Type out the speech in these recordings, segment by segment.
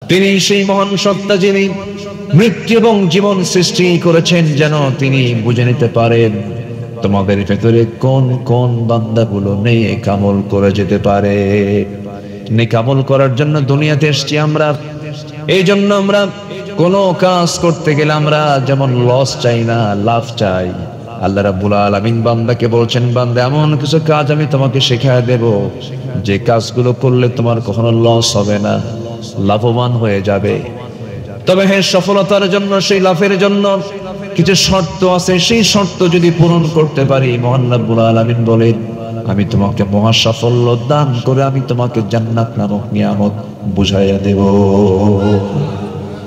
তিনি সেই মহান সত্তা যিনি মৃত্যু এবং জীবন সৃষ্টি করেছেন যেন তিনি বুঝে নিতে পারেন তোমাদের ভেতরে কোন কোন বান্দাগুলো নেক আমল করে যেতে পারে। নেক আমল করার জন্য দুনিয়াতে এসেছি আমরা। এই জন্য আমরা কোনো কাজ করতে গেলে আমরা যেমন লস চাই না, লাভ চাই। আল্লাহ রাব্বুল আলামিন বান্দাকে বলছেন, বান্দা এমন কিছু কাজ আমি তোমাকে শেখায় দেব যে কাজগুলো করলে তোমার কখনো লস হবে না, লাভবান হয়ে যাবে। তবে হ্যাঁ, সফলতার জন্য, সেই লাভের জন্য কিছু শর্ত আছে। সেই শর্ত যদি পূরণ করতে পারি, মহান রাব্বুল আলামিন বলেন আমি তোমাকে মহা সাফল্য দান করে আমি তোমাকে জান্নাত নামক নিয়ামত বুঝাইয়া দেব।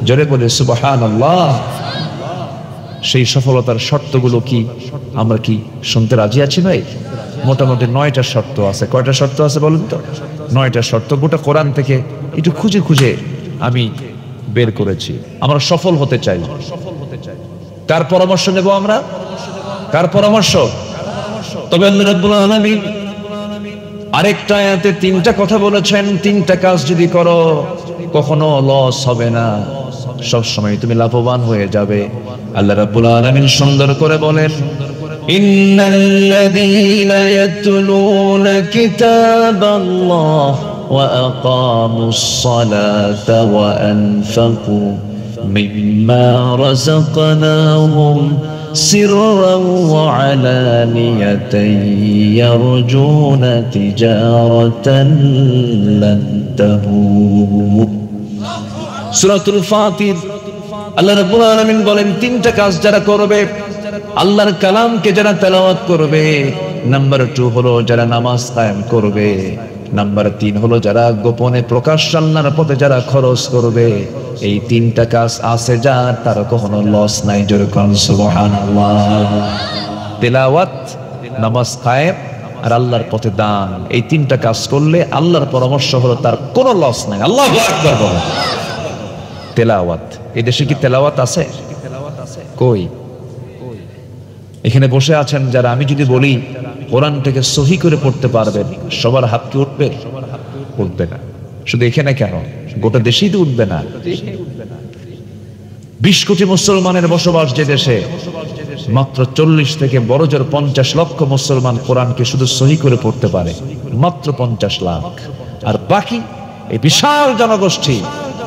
জোরে বলে সুবহানাল্লাহ। সেই সফলতার শর্তগুলো কি আমরা কি শুনতে রাজি আছি ভাই? মোটামুটি 9টা শর্ত আছে। কয়টা শর্ত আছে বলুন তো? 9টা শর্ত। গোটা কোরআন থেকে একটু খুঁজে খুঁজে আমি বের করেছি। আমরা সফল হতে চাই। কার পরামর্শ নেব আমরা? কার পরামর্শ? তবে আল্লাহ রাব্বুল আলামিন আরেকটা আয়াতে 3টা কথা বলেছেন, 3টা কাজ যদি করো কখনো লস হবে না, সব সময় তুমি লাভবান হয়ে যাবে। আল্লাহ রাব্বুল আলামিন সুন্দর করে বলেন, ইন্নাল্লাযীনা ইয়াতলুনা কিতাবাল্লাহ ওয়া আকামুস সালাতা ওয়া আনফাকু মিম্মা রাযাকনাহুম সিররান ওয়া আলানিয়াতান ইয়ারজুনা তিজারাতান লান তাবুর। সূরাতুল ফাতির আল্লাহ রাব্বুল আলামিন বলেন 3টা কাজ যারা করবে, আল্লাহর কালামকে যারা তেলাওয়াত করবে, নাম্বার 2 হলো যারা নামাজ কায়েম করবে, নাম্বার 3 হলো যারা গোপনে প্রকাশ্যে আল্লাহর পথে যারা খরচ করবে। এই 3টা কাজ আছে যার, তার কখনো লস নাই। জোরে কোন সুবহানাল্লাহ। তেলাওয়াত, নামাজ কায়েম আর আল্লাহর পথে দান, এই 3টা কাজ করলে আল্লাহর পরামর্শ হলো তার কোনো লস নাই। আল্লাহু আকবার বলেন। তেলাওয়াত, এই দেশে কি তেলাওয়াত আছে? কই? এখানে বসে আছেন যারা, আমি যদি বলি কোরআন থেকে সহি করে পড়তে পারবেন, সবার হাত কি উঠবে? উঠবে না। শুধু এখানে কেন, গোটা দেশেই তো উঠবে না। 20 কোটি মুসলমানের বসবাস যে দেশে, মাত্র 40 থেকে বড় জোর 50 লক্ষ মুসলমান কোরআনকে শুধু সহি করে পড়তে পারে, মাত্র 50 লাখ। আর বাকি এই বিশাল জনগোষ্ঠী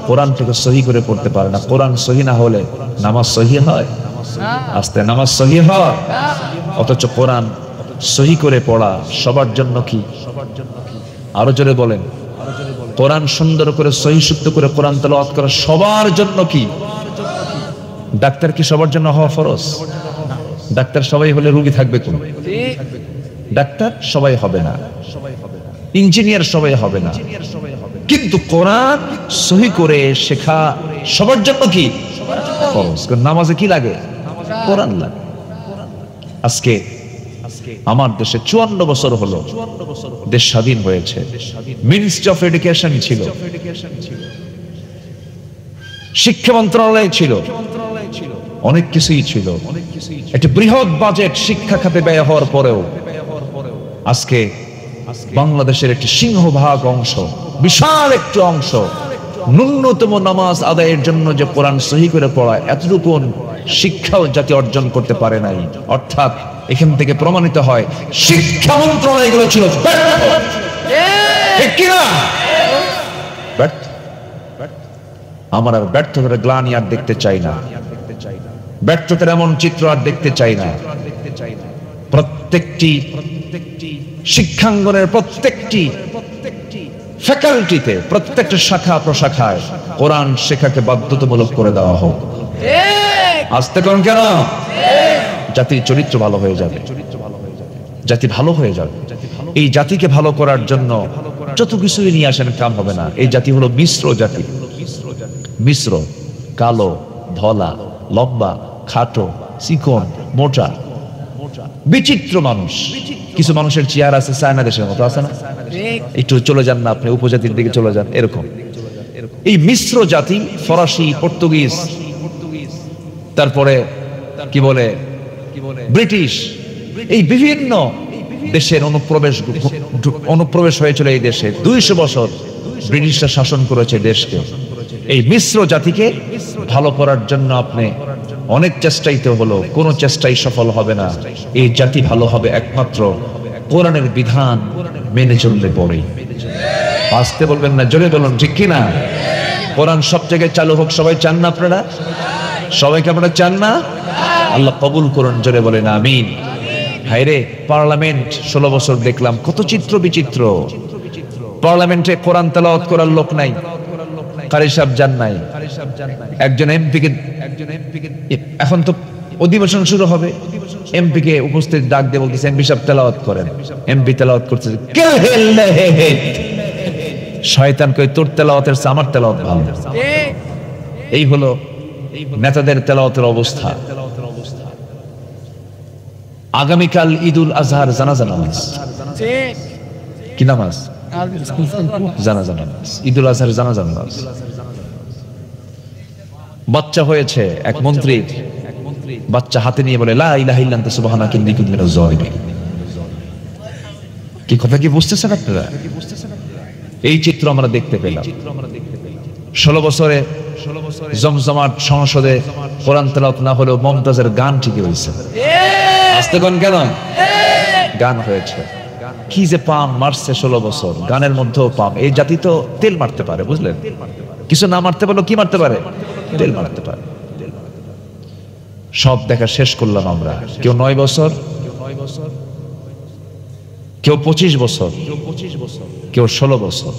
কোরআন থেকে সহি করে পড়তে পারে না। কোরআন সহি না হলে নামাজ সহি হয়? আস্তে নামাজ সহি হয়। অথচ কোরআন সহি করে পড়া সবার জন্য কি? আরো জোরে বলেন। কোরআন সুন্দর করে সহি শুদ্ধ করে কোরআন তেলাওয়াত করা সবার জন্য কি? ডাক্তার কি সবার জন্য হওয়া ফরজ? ডাক্তার সবাই হলে রোগী থাকবে কোন? ডাক্তার সবাই হবে না, ইঞ্জিনিয়ার সবাই হবে না, কিন্তু কোরআন সহি করে শেখা সবার জন্য কি? ফরজ। নামাজে কি লাগে? কোরআন লাগে। আজকে আমার দেশে 54 বছর হলো দেশ স্বাধীন হয়েছে। মিনিস্ট্রি অফ এডুকেশন ছিল, শিক্ষা মন্ত্রণালয় ছিল, অনেক কিছুই ছিল। একটা বৃহৎ বাজেট শিক্ষা খাতে ব্যয় হওয়ার পরেও আজকে বাংলাদেশের একটি সিংহভাগ অংশ, বিশাল একটি অংশ ন্যূনতম নামাজ আদায়ের জন্য যে কোরআন সহি করে পড়ায়, এতটুকু শিক্ষাও জাতি অর্জন করতে পারে নাই। অর্থাৎ এখান থেকে প্রমাণিত হয় শিক্ষা মন্ত্রণালয় এগুলো ছিল ব্যর্থ। আমার আর ব্যর্থতার গ্লানি আর দেখতে চাই না, ব্যর্থতার এমন চিত্র আর দেখতে চাই না। প্রত্যেকটি শিক্ষাঙ্গনের প্রত্যেকটি ফ্যাকাল্টিতে, প্রত্যেকটা শাখা প্রশাখায় কোরআন শেখাকে বাধ্যতামূলক করে দেওয়া হোক। আসতে কোন কেন? জাতির চরিত্র ভালো হয়ে যাবে, জাতি ভালো হয়ে যাবে। এই জাতিকে ভালো করার জন্য যত কিছুই নিয়ে আসেন কাম হবে না। এই জাতি হলো মিশ্র জাতি। মিশ্র, কালো, ধলা, লম্বা, খাটো, চিকন, মোটা, বিচিত্র মানুষ। কিছু মানুষের চেয়ার আছে চায়না দেশের মতো, আছে না? একটু চলে যান না আপনি উপজাতির দিকে চলে যান, এরকম। এই মিশ্র জাতি, ফরাসি, পর্তুগিজ, তারপরে কি বলে ব্রিটিশ, এই বিভিন্ন দেশের অনুপ্রবেশ হয়েছিল এই দেশে। 200 বছর ব্রিটিশরা শাসন করেছে দেশকে। এই মিশ্র জাতিকে ভালো করার জন্য আপনি অনেক চেষ্টাইতে হলো, কোনো চেষ্টাই সফল হবে না। এই জাতি ভালো হবে একমাত্র কোরআনের বিধান মেনে চললে পরেই। আসতে বলবেন না, জোরে বলুন ঠিক কিনা? কোরআন সব জায়গায় চালু হোক, সবাই চান না? আপনারা সবাইকে আপনারা চান না? আল্লাহ কবুল করুন, জোরে বলেন আমিন। হায়রে পার্লামেন্ট 16 বছর দেখলাম, কত চিত্র বিচিত্র। পার্লামেন্টে কোরআন তেলাওয়াত করার লোক নাই, কারি সাহেব যান নাই, একজন এমপিকে এখন তো অধিবেশন শুরু হবে, এমপিকে উপস্থিত ডাক দিয়ে বলতেছে এমপি সাহেব তেলাওয়াত করেন। এমপি তেলাওয়াত করতেছে, শয়তান কই তোর তেলাওয়াতের চেয়ে আমার তেলাওয়াত ভালো। এই হলো নেতাদের তেলাওয়াতের অবস্থা। আগামীকাল ঈদুল আজহার জানাজা নামাজ, কি নামাজ? জানাজা নামাজ, ঈদুল আজহার জানাজা নামাজ। বাচ্চা হয়েছে এক মন্ত্রী, বাচ্চা হাতে নিয়ে বলে লা ইলাহা ইল্লা আনতা সুবহানাকা ইন্নী কুনতু মিনাজ জালিমিন। কি কথা কি বুঝতেছেন আপনারা? এই চিত্র আমরা দেখতে পেলাম। 16 বছরে জমজমাট সংসদে কোরআন তেলাওয়াত না হলেও মমতাজের গান ঠিকই হয়েছে। আস্তে কোন কেন গান হয়েছে? কি যে পাম মারছে 16 বছর, গানের মধ্যেও পাম। এই জাতি তো তেল মারতে পারে, বুঝলেন? কিছু না মারতে পারলেও কি মারতে পারে? তেল মারতে পারে। সব দেখা শেষ করলাম আমরা। কেউ 9 বছর, কেউ 25 বছর, কেউ 16 বছর,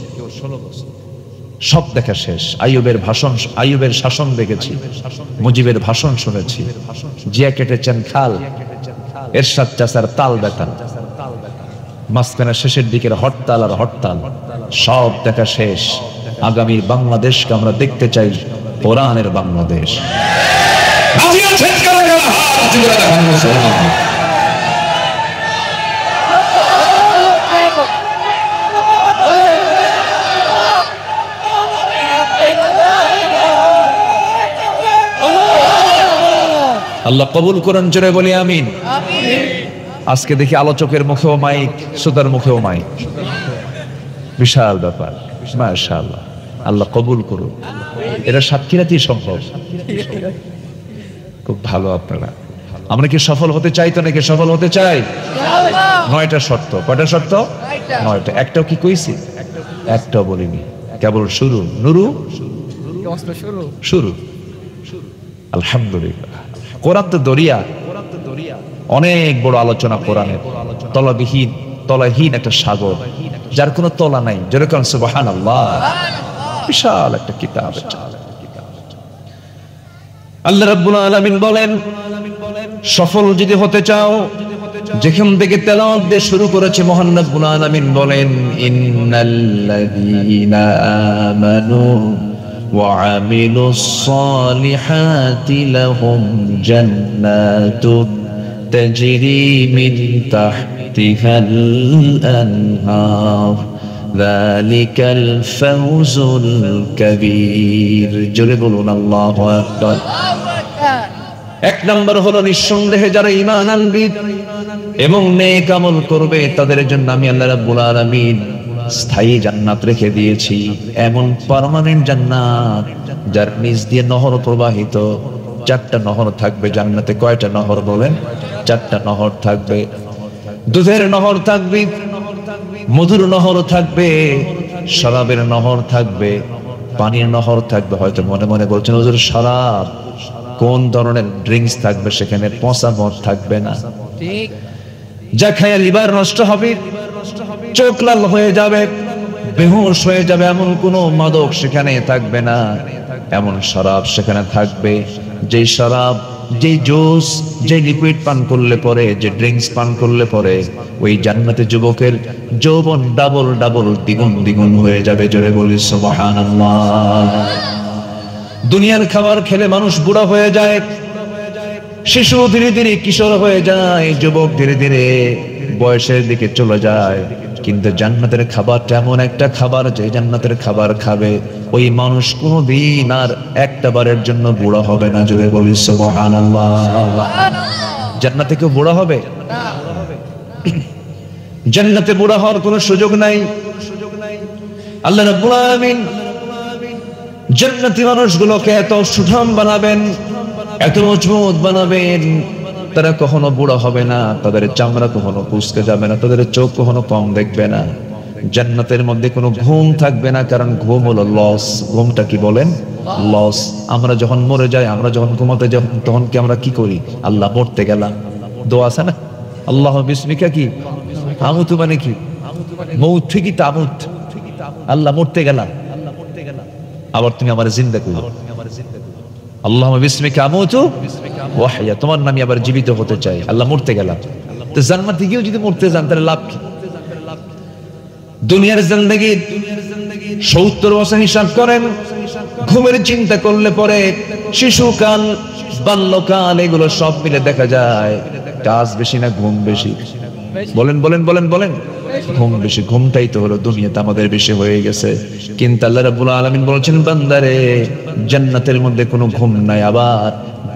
সব দেখা শেষ। আইয়ুবের ভাষণ, আইয়ুবের শাসন দেখেছি, মুজিবের ভাষণ শুনেছি, জিয়া কেটেছেন খাল, এরশাদ চাচার তাল বেতাল, মাঝখানে শেষের দিকের হরতাল আর হরতাল, সব দেখা শেষ। আগামী বাংলাদেশকে আমরা দেখতে চাই কোরআনের বাংলাদেশ। আল্লাহ কবুল করুন, জোরে বলি আমিন। আজকে দেখি আলোচকের মুখেও মাইক, শ্রোতার মুখেও মাইক, বিশাল ব্যাপার। মাশাআল্লাহ, আল্লাহ কবুল করুন। এটা সাতক্ষীরাতেই সম্ভব। খুব ভালো আপনারা। আমরা কি সফল হতে চাই? তো নাকি সফল হতে চাই? 9টা শর্ত। কয়টা শর্ত? 9টা। একটাও কি কইছি? একটাও বলিনি, কেবল শুরু। নুরু শুরু। আলহামদুলিল্লাহ। কোরআন তো দরিয়া, অনেক বড় আলোচনা কোরআনের। তলাবিহীন, তলাহীন একটা সাগর, যার কোনো তলা নাই। যেরকম সুবহানাল্লাহ, বিশাল একটা কিতাব। আল্লাহ রাব্বুল আলামিন বলেন, সফল যদি হতে চাও, যেখান থেকে তেলাওয়াত দিয়ে শুরু করেছে মহান রাব্বুল আলামিন বলেন, ইন্নাল্লাযীনা আমানু ওয়া আমিলুস সালিহাতি লাহুম জান্নাতুন তাজরি মিন তাহতিহাল আনহার যালিকাল ফাওজুল কাবীর। জোরে বলুন আল্লাহু আকবার। এক নম্বর হলো নিঃসন্দেহে যারা ঈমান আনবে এবং নেক আমল করবে তাদের জন্য আমি আল্লাহ রাব্বুল আলামিন স্থায়ী জান্নাত রেখে দিয়েছি। এমন পার্মানেন্ট জান্নাত যার নিচ দিয়ে নহর প্রবাহিত। 4টা নহর থাকবে জান্নাতে। কয়টা নহর বলেন? 4টা নহর থাকবে। দুধের নহর থাকবে, মধুর নহর থাকবে, শরাবের নহর থাকবে, পানির নহর থাকবে। হয়তো মনে মনে বলছেন হুজুর শরাব, কোন ধরনের ড্রিঙ্কস থাকবে সেখানে? পচা মদ থাকবে না, যা খায় লিভার নষ্ট হবে, চোখ লাল হয়ে যাবে, বেহুশ হয়ে যাবে, এমন কোনো মাদক সেখানে থাকবে না। এমন শরাব সেখানে থাকবে, যে শরাব, যে জুস, যে লিকুইড পান করলে পরে, যে ড্রিঙ্কস পান করলে পরে ওই জান্নাতে যুবকের যৌবন ডাবল ডাবল, দ্বিগুণ দ্বিগুণ হয়ে যাবে। জোরে বলি সুবহানাল্লাহ। দুনিয়ার খাবার খেলে মানুষ বুড়া হয়ে যায়, শিশু ধীরে ধীরে কিশোর হয়ে যায়, যুবক ধীরে ধীরে বয়সের দিকে চলে যায়। কিন্তু জান্নাতের খাবারটা এমন একটা খাবার, যে জান্নাতের খাবার খাবে ওই মানুষ কোনোদিন আর একটা বারের জন্য বুড়া হবে না। জোরে বলি সুবহানাল্লাহ। জান্নাতে কেউ বুড়া হবে? জান্নাতে বুড়া হওয়ার কোনো সুযোগ নাই। আল্লাহ রাব্বুল আলামিন জান্নাতি মানুষগুলোকে এত সুঠাম বানাবেন, এত মজবুত বানাবেন, তারা কখনো বুড়া হবে না, তাদের চামড়া কখনো কুঁচকে যাবে না, তাদের চোখ কখনো কম দেখবে না। জান্নাতের মধ্যে কোনো ঘুম থাকবে না, কারণ ঘুম হলো লস। ঘুমটা কি বলেন? লস। আমরা যখন মরে যাই, আমরা যখন ঘুমাতে যাই, তখন কি আমরা কি করি? আল্লাহ মরতে গেলাম, দোয়া আছে না, আল্লাহ বিসমিকা কি আমুতু, মানে কি মৌত থেকে তামুত, আল্লাহ মরতে গেলাম, আবার তুমি আমার জিন্দা করো, আল্লাহ বিসমিকা আমুতু ওয়া আহইয়া, তোমার নামে আবার জীবিত হতে চাই, আল্লাহ মরতে গেলাম। তো জান্নাতে গিয়েও যদি মরতে যান তাহলে লাভ কি? দুনিয়ার জিন্দেগি 70 বছর হিসাব করেন, ঘুমের চিন্তা করলে পরে শিশুকাল, বাল্যকাল, এগুলো সব মিলে দেখা যায় কাজ বেশি না ঘুম বেশি? বলেন বলেন বলেন বলেন, ঘুম বেশি। ঘুমটাই তো হলো দুনিয়াতে আমাদের বেশি হয়ে গেছে। কিন্তু আল্লাহ রাব্বুল আলামিন বলেছেন, বান্দারে জান্নাতের মধ্যে কোনো ঘুম নাই, আবার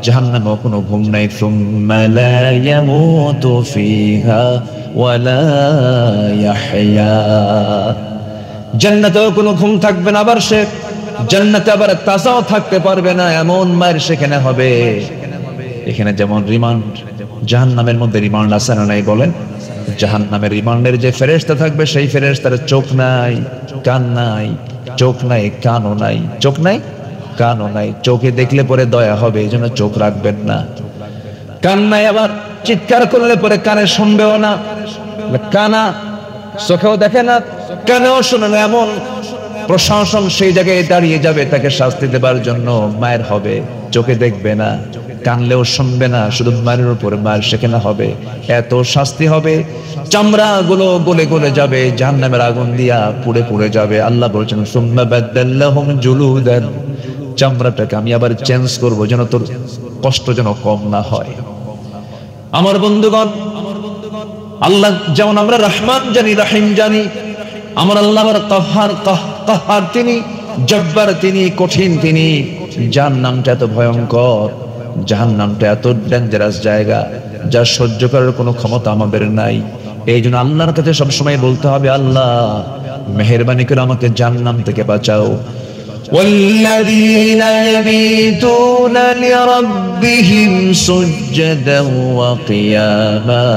জাহান্নামেও কোনো ঘুম নাই। সুম্মা লা ইয়ামুতু ফিহা ওয়া লা ইয়াহইয়া, জান্নাতেও কোনো ঘুম থাকবে না, আবার সে জান্নাতে আবার তাজাও থাকতে পারবে না, এমন মায়ের সেখানে হবে। এখানে যেমন রিমান্ড, জাহান্নামের মধ্যে রিমান্ড আছে না নাই বলেন? জাহান্নামের রিমান্ডের যে ফেরেশতা থাকবে, সেই ফেরেশতার চোখ নাই, কান নাই, চোখ নাই, কানও নাই, চোখ নাই, কানও নাই। চোখে দেখলে পরে দয়া হবে, এই জন্য চোখ রাখবেন না। কান নাই, আবার চিৎকার করলে পরে কানে শুনবেও না, কানা চোখেও দেখে না, কানেও শুনে না, এমন প্রশাসন সেই জায়গায় দাঁড়িয়ে যাবে তাকে শাস্তি দেবার জন্য। মায়ের হবে, চোখে দেখবে না, কানলেও শুনবে না, শুধু মায়ের উপরে মায়ের সেখানে হবে। এত শাস্তি হবে, চামড়া গুলো গলে গলে যাবে, জাহান্নামের আগুন দিয়া পুড়ে পুড়ে যাবে। আল্লাহ বলছেন, সুম্মা বাদদাল্লাহুম জুলুদান, চামড়াটাকে আমি আবার চেঞ্জ করবো, যেন তোর কষ্ট যেন কম না হয়। আমার বন্ধুগণ, আল্লাহ যেমন আমরা রহমান জানি, রহিম জানি, আমার আল্লাহ কাহ্হার তিনি, জব্বার তিনি, কঠিন তিনি। জাহান্নামটা এত ভয়ঙ্কর, জাহান্নামটা এত ডেঞ্জারাস জায়গা, যা সহ্য করার কোনো ক্ষমতা আমাদের নাই। এই জন্য আল্লাহর কাছে সবসময় বলতে হবে, আল্লাহ মেহেরবানি করে আমাকে জাহান্নাম থেকে বাঁচাও। والذين يبيتون لربهم سجدا وقياما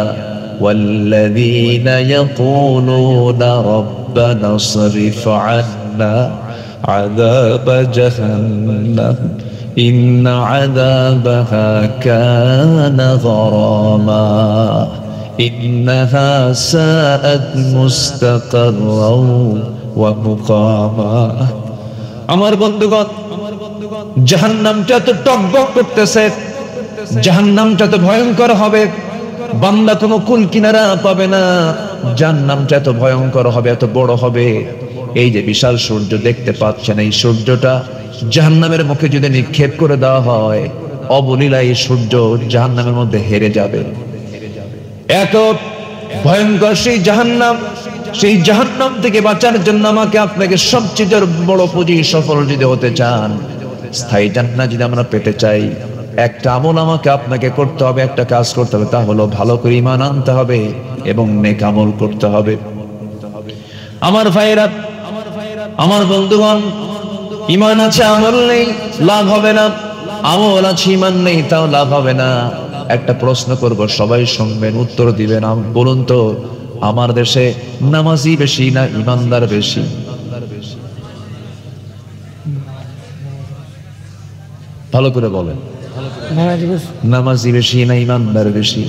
والذين يقولون ربنا اصرف عنا عذاب جهنم إن عذابها كان غراما إنها ساءت مستقرا ومقاما। আমার বন্ধুগণ, জাহান্নামটা তো টকবক করতেছে, জাহান্নামটা তো ভয়ঙ্কর হবে, বান্দা কোনো কুল কিনারা পাবে না। জাহান্নামটা এত ভয়ঙ্কর হবে, এত বড় হবে। এই যে বিশাল সূর্য দেখতে পাচ্ছেন, এই সূর্যটা জাহান্নামের মুখে যদি নিক্ষেপ করে দেওয়া হয়, অবলীলায় এই সূর্য জাহান্নামের মধ্যে হেরে যাবে। এত ভয়ঙ্কর সেই জাহান্নাম। সেই জাহান্নাম থেকে বাঁচার জন্য আমাকে আপনাকে সবচেয়ে বড় পুঁজি, সফল যদি হতে চান, স্থায়ী জান্নাত যদি আমরা পেতে চাই, একটা আমল আমাকে আপনাকে করতে হবে, একটা কাজ করতে হবে, তা হলো ভালো করে ঈমান আনতে হবে এবং নেক আমল করতে হবে। আমার ভাইরা, আমার বন্ধুগণ, ঈমান আছে আমল নেই, লাভ হবে না। আমল আছে ঈমান নেই, তাও লাভ হবে না। একটা প্রশ্ন করব, সবাই শুনবেন, উত্তর দিবেন। বলুন তো, আমার দেশে নামাজি বেশি না ঈমানদার বেশি? ভালো করে বলেন, নামাজি বেশি না ঈমানদার বেশি?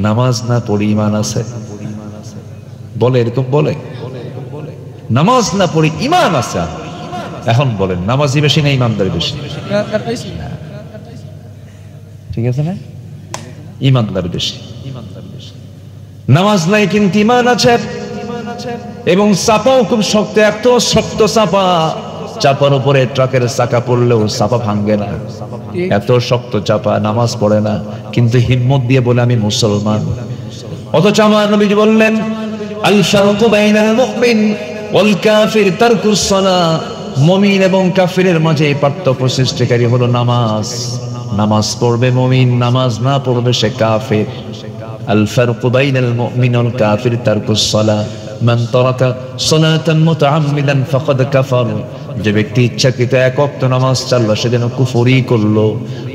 নামাজ না পড়ি ঈমান আছে বলে, এরকম বলে। নামাজ না পড়ি ঈমান আছে। এখন বলেন, নামাজি বেশি না ঈমানদার বেশি? ঠিক আছে না? ঈমানদার বেশি। নামাজ নাই কিন্তু ঈমান আছে, এবং চাপাও খুব শক্ত, এত শক্ত চাপা, চাপার উপরে ট্রাকের চাকা পড়লেও চাপা ভাঙবে না, এত শক্ত চাপা। নামাজ পড়ে না কিন্তু হিম্মত দিয়ে বলে আমি মুসলমান। অথচ আমার নবীজি বললেন, আল ফারকু বাইনাল মুমিন ওয়াল কাফির তারকুস সালাহ, মুমিন এবং কাফিরের মাঝে পার্থক্য সৃষ্টিকারী হলো নামাজ। নামাজ পড়বে মুমিন, নামাজ না পড়বে সে কাফির। আল ফারকু বাইনাল মুমিন ওয়াল কাফির তারকুস সালাহ। মান তারাকা সালাতান মুতাআম্মিদান ফাকাদ কাফার, যে ব্যক্তি ইচ্ছাকৃত এক ওয়াক্ত নামাজ ছাড়লো সে যেন কুফরি করলো।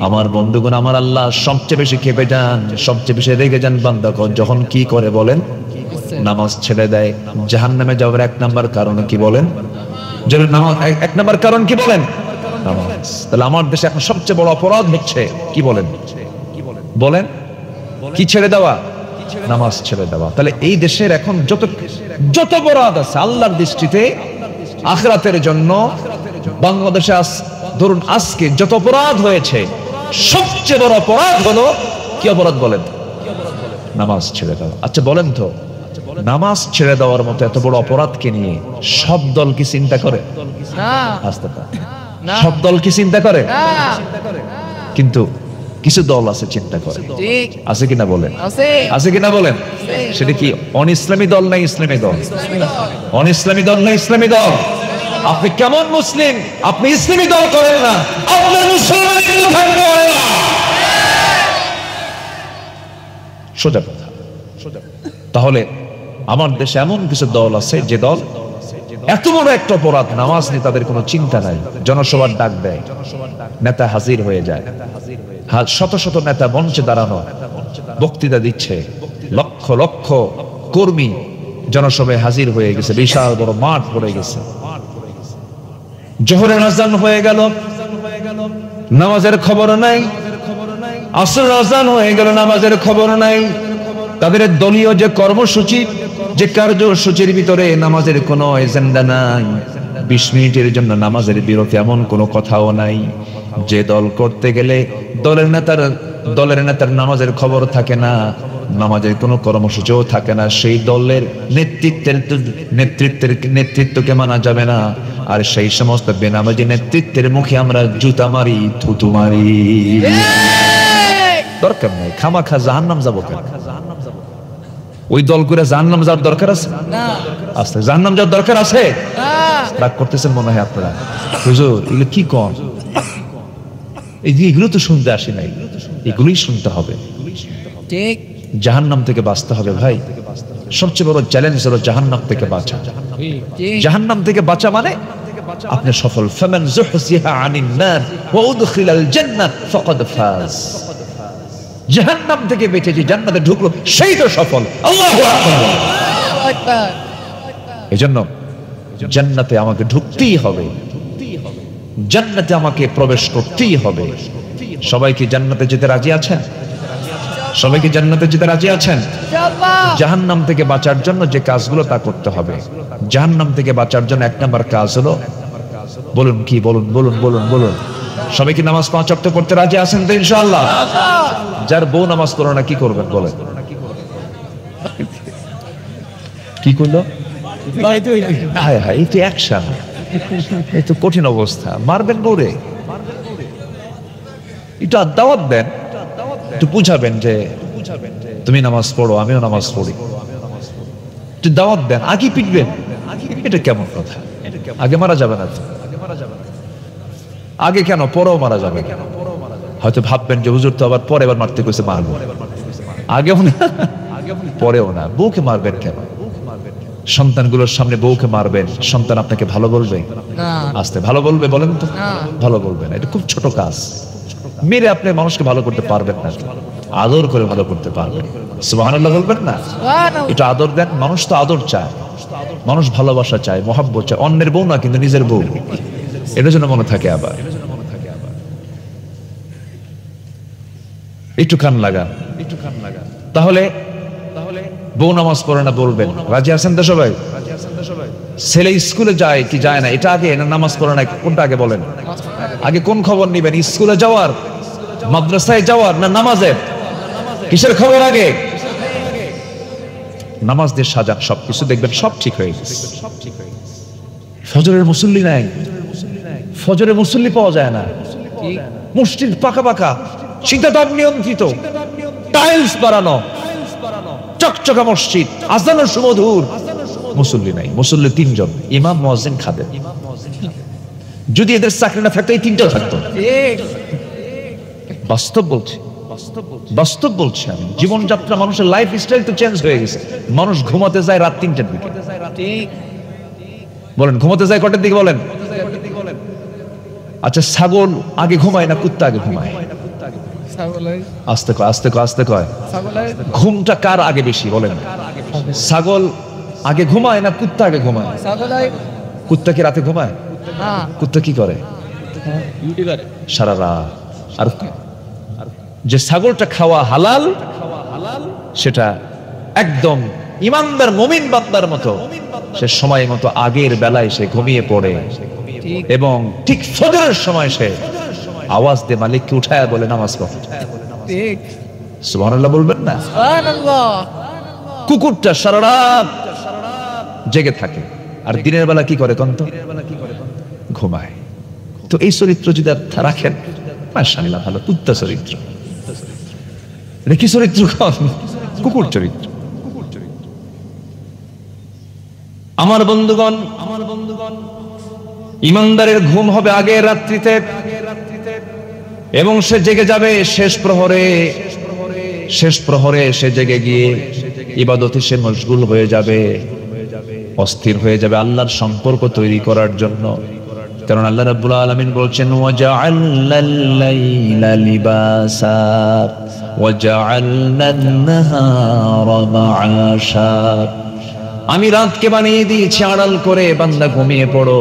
আমার বন্ধুগণ, আমার আল্লাহ সবচেয়ে বেশি খেপে যান, সবচেয়ে বেশি রেগে যান বান্দা যখন কি করে বলেন? নামাজ ছেড়ে দেয়। জাহান্নামে যাওয়ার এক নাম্বার কারণ কি বলেন? যারা নামাজ এক নাম্বার কারণ কি বলেন? নামাজ। তাহলে আমার দেশে এখন সবচেয়ে বড় অপরাধ হচ্ছে কি বলেন? বলেন কি ছেড়ে দেওয়া? নামাজ ছেড়ে দেওয়া। তাহলে এই দেশের এখন যত অপরাধ আছে আল্লাহর দৃষ্টিতে আখিরাতের জন্য বাংলাদেশে ধরুন আজকে যত অপরাধ হয়েছে সবচেয়ে বড় অপরাধ হলো কি অপরাধ বলেন? নামাজ ছেড়ে দেওয়া। আচ্ছা বলেন তো, নামাজ ছেড়ে দেওয়ার মতো এত বড় অপরাধকে নিয়ে সব দল কি চিন্তা করে? সব দল কি চিন্তা করে? কিন্তু কিছু দল আছে চিন্তা করে, আছে কিনা বলেন? আছে কিনা বলেন? সেটা কি অন ইসলামী দল না ইসলামী দল? অন ইসলামী দল না ইসলামী দল? আপনি কেমন মুসলিম? আপনি ইসলামী দল করেন না, আপনার মুসলমান সোজা কথা। তাহলে আমার দেশে এমন কিছু দল আছে যে দল এত বড় একটা অপরাধ নামাজ নিয়ে তাদের কোনো চিন্তা নাই, জনসভার ডাক দেয়, নেতা হাজির হয়ে যায়, শত শত নেতা মঞ্চে দাঁড়ানো বক্তৃতা দিচ্ছে, লক্ষ লক্ষ কর্মী জনসভায় হাজির হয়ে গেছে, বিশাল বড় মাঠ পড়ে গেছে, জোহরের আজান হয়ে গেল, নামাজের খবর নাই, আসর আজান হয়ে গেল, নামাজের খবর নাই। তাদের দলীয় যে কর্মসূচি, যে কার্যসূচির ভিতরে নামাজের কোনো এজেন্ডা নাই, 20 মিনিটের জন্য নামাজের বিরতি এমন কোনো কথাও নাই। যে দল করতে গেলে দলের নেতার নামাজের খবর থাকে না, নামাজের কোনো কর্মসূচিও থাকে না, সেই দলের নেতৃত্বকে মানা যাবে না। আর সেই সমস্ত বেনামাজি নেতৃত্বের মুখে আমরা জুতা মারি, থুতু মারি। দরকার নাই, খামাখা জাহান্নাম যাবো কেন? ওই দল করে জাহান্নাম যাওয়ার দরকার আছে? আস্তে জাহান্নাম যাওয়ার দরকার আছে? রাগ করতেছেন মনে হয় আপনারা। হুজুর এগুলো কি কম? এগুলো তো শুনতে আসি নাই, এগুলোই শুনতে হবে। ঠিক, জাহান্নাম থেকে বাঁচতে হবে ভাই। সবচেয়ে বড় চ্যালেঞ্জ হলো জাহান্নাম থেকে বাঁচা। জাহান্নাম থেকে বাঁচা মানে আপনি সফল। ফামান যুহজিহা আনিন নার ওয়া উদখিলাল জান্নাত ফাকাদ ফাজ। জাহান্নাম থেকে বেঁচে যে জান্নাতে ঢুকলো সেই তো সফল। আল্লাহু আকবার। এজন্য জান্নাতে আমাকে ঢুকতেই হবে, জান্নাতে আমাকে প্রবেশ করতেই হবে। সবাই কি জান্নাতে যেতে রাজি আছেন? সবাই কি জান্নাতে যেতে রাজি আছেন? জাহান্নাম থেকে বাঁচার জন্য যে কাজগুলো তা করতে হবে। জাহান্নাম থেকে বাঁচার জন্য এক নাম্বার কাজ হলো, বলুন কি? বলুন বলুন বলুন বলুন। সবাই কি নামাজ 5 ওয়াক্ত পড়তে রাজি আছেন তো ইনশাআল্লাহ? যার বউ নামাজ পড়ে না কি করবেন বলেন? কি করলো? হায় হায়, এই তো অ্যাকশন, এই তো কঠিন অবস্থা। মারবেন বউরে? একটু দাওয়াত দেন, একটু বুঝাবেন যে তুমি নামাজ পড়ো, আমিও নামাজ পড়ি, একটু দাওয়াত দেন। আগে পিটবেন? এটা কেমন কথা? আগে মারা যাবে না? আগে কেন? পরেও মারা যাবে। হয়তো ভাববেন যে হুজুর তো আবার পরে এবার মারতে কইছে, মারবো। আগেও না পরেও না। বউকে মারবেন কেন? সন্তানগুলোর সামনে বউকে মারবেন, সন্তান আপনাকে ভালো বলবে? আস্তে ভালো বলবে? বলেন তো, ভালো বলবে না। এটা খুব ছোট কাজ। মেরে আপনি মানুষকে ভালো করতে পারবেন না, আদর করে ভালো করতে পারবেন। সুবহানাল্লাহ বলবেন না? এটা আদর দেন। মানুষ তো আদর চায়, মানুষ ভালোবাসা চায়, মহব্বত চায়। অন্যের বউ না, কিন্তু নিজের বউ, এটা যেন মনে থাকে। আবার একটু কান লাগান। তাহলে বউ নামাজ পড়ে না বলবেন, রাজি আছেন তো সবাই? ছেলে স্কুলে যায় কি যায় না, এটা আগে না নামাজ পড়ে না কোনটা আগে বলেন? আগে কোন খবর নিবেন? স্কুলে যাওয়ার, মাদ্রাসায় যাওয়ার, না নামাজের? কিসের খবর আগে? নামাজ দিয়ে সাজান, সবকিছু দেখবেন সব ঠিক হয়ে গেছে। ফজরের মুসল্লি নাই, ফজরের মুসল্লি পাওয়া যায় না। মসজিদ পাকা পাকা, শীতাতাপ নিয়ন্ত্রিত, টাইলস বানানো, চকচকা মসজিদ, আজানের সুমধুর, মুসল্লি নাই। মুসল্লি 3 জন, ইমাম, মুয়াজ্জিন, খাদেম। যদি এদের চাকরি না থাকতো এই 3টাও থাকতো। বাস্তব বলছি, বাস্তব বলছি আমি। জীবনযাত্রা, মানুষের লাইফ স্টাইল তো চেঞ্জ হয়ে গেছে। মানুষ ঘুমাতে যায় রাত 3টার দিকে, ঠিক বলেন ঘুমাতে যায় কটার দিকে বলেন? আচ্ছা ছাগল আগে ঘুমায় না কুত্তা আগে ঘুমায়? ছাগলের আস্তে কয়, আস্তে কয়, আস্তে কয়। ছাগলের ঘুমটা কার আগে বেশি বলেন? ছাগল আগে ঘুমায় না কুত্তা আগে ঘুমায়? ছাগলের কুত্তা কি রাতে ঘুমায়? হ্যাঁ কুত্তা কি করে সারা রাত? আর যে ছাগলটা খাওয়া হালাল সেটা একদম ইমানদার মুমিন বান্দার মতো সে সময় মতো আগের বেলায় সে ঘুমিয়ে পড়ে ঠিক এবং ঠিক ফজরের সময় সে আওয়াজ দিয়ে মালিককে উঠায় বলে নামাজ পড়ে। ঠিক সুবহানাল্লাহ বলবেন না? সুবহানাল্লাহ কুকুরটা সারা রাত জেগে থাকে আর দিনের বেলা কি করে কন্ত? ঘুমায়। তো এই চরিত্র যদি রাখেন মাশাআল্লাহ ভালো কুত্তা চরিত্র। এটা কি চরিত্র? কুকুর চরিত্র। আমার বন্ধুগণ ইমানদারের ঘুম হবে আগের রাত্রিতে এবং সে জেগে যাবে শেষ প্রহরে। শেষ প্রহরে সে জেগে গিয়ে ইবাদতে সে মশগুল হয়ে যাবে, অস্থির হয়ে যাবে আল্লাহর সম্পর্ক তৈরি করার জন্য। কারণ আল্লাহ রাব্বুল আলামিন বলছেন ওয়াজআলনাল লাইলা লিবাসা ওয়াজআলনান নাহারা মাআশা। আমি রাতকে বানিয়ে দিয়েছি আড়াল করে, বান্দা ঘুমিয়ে পড়ো,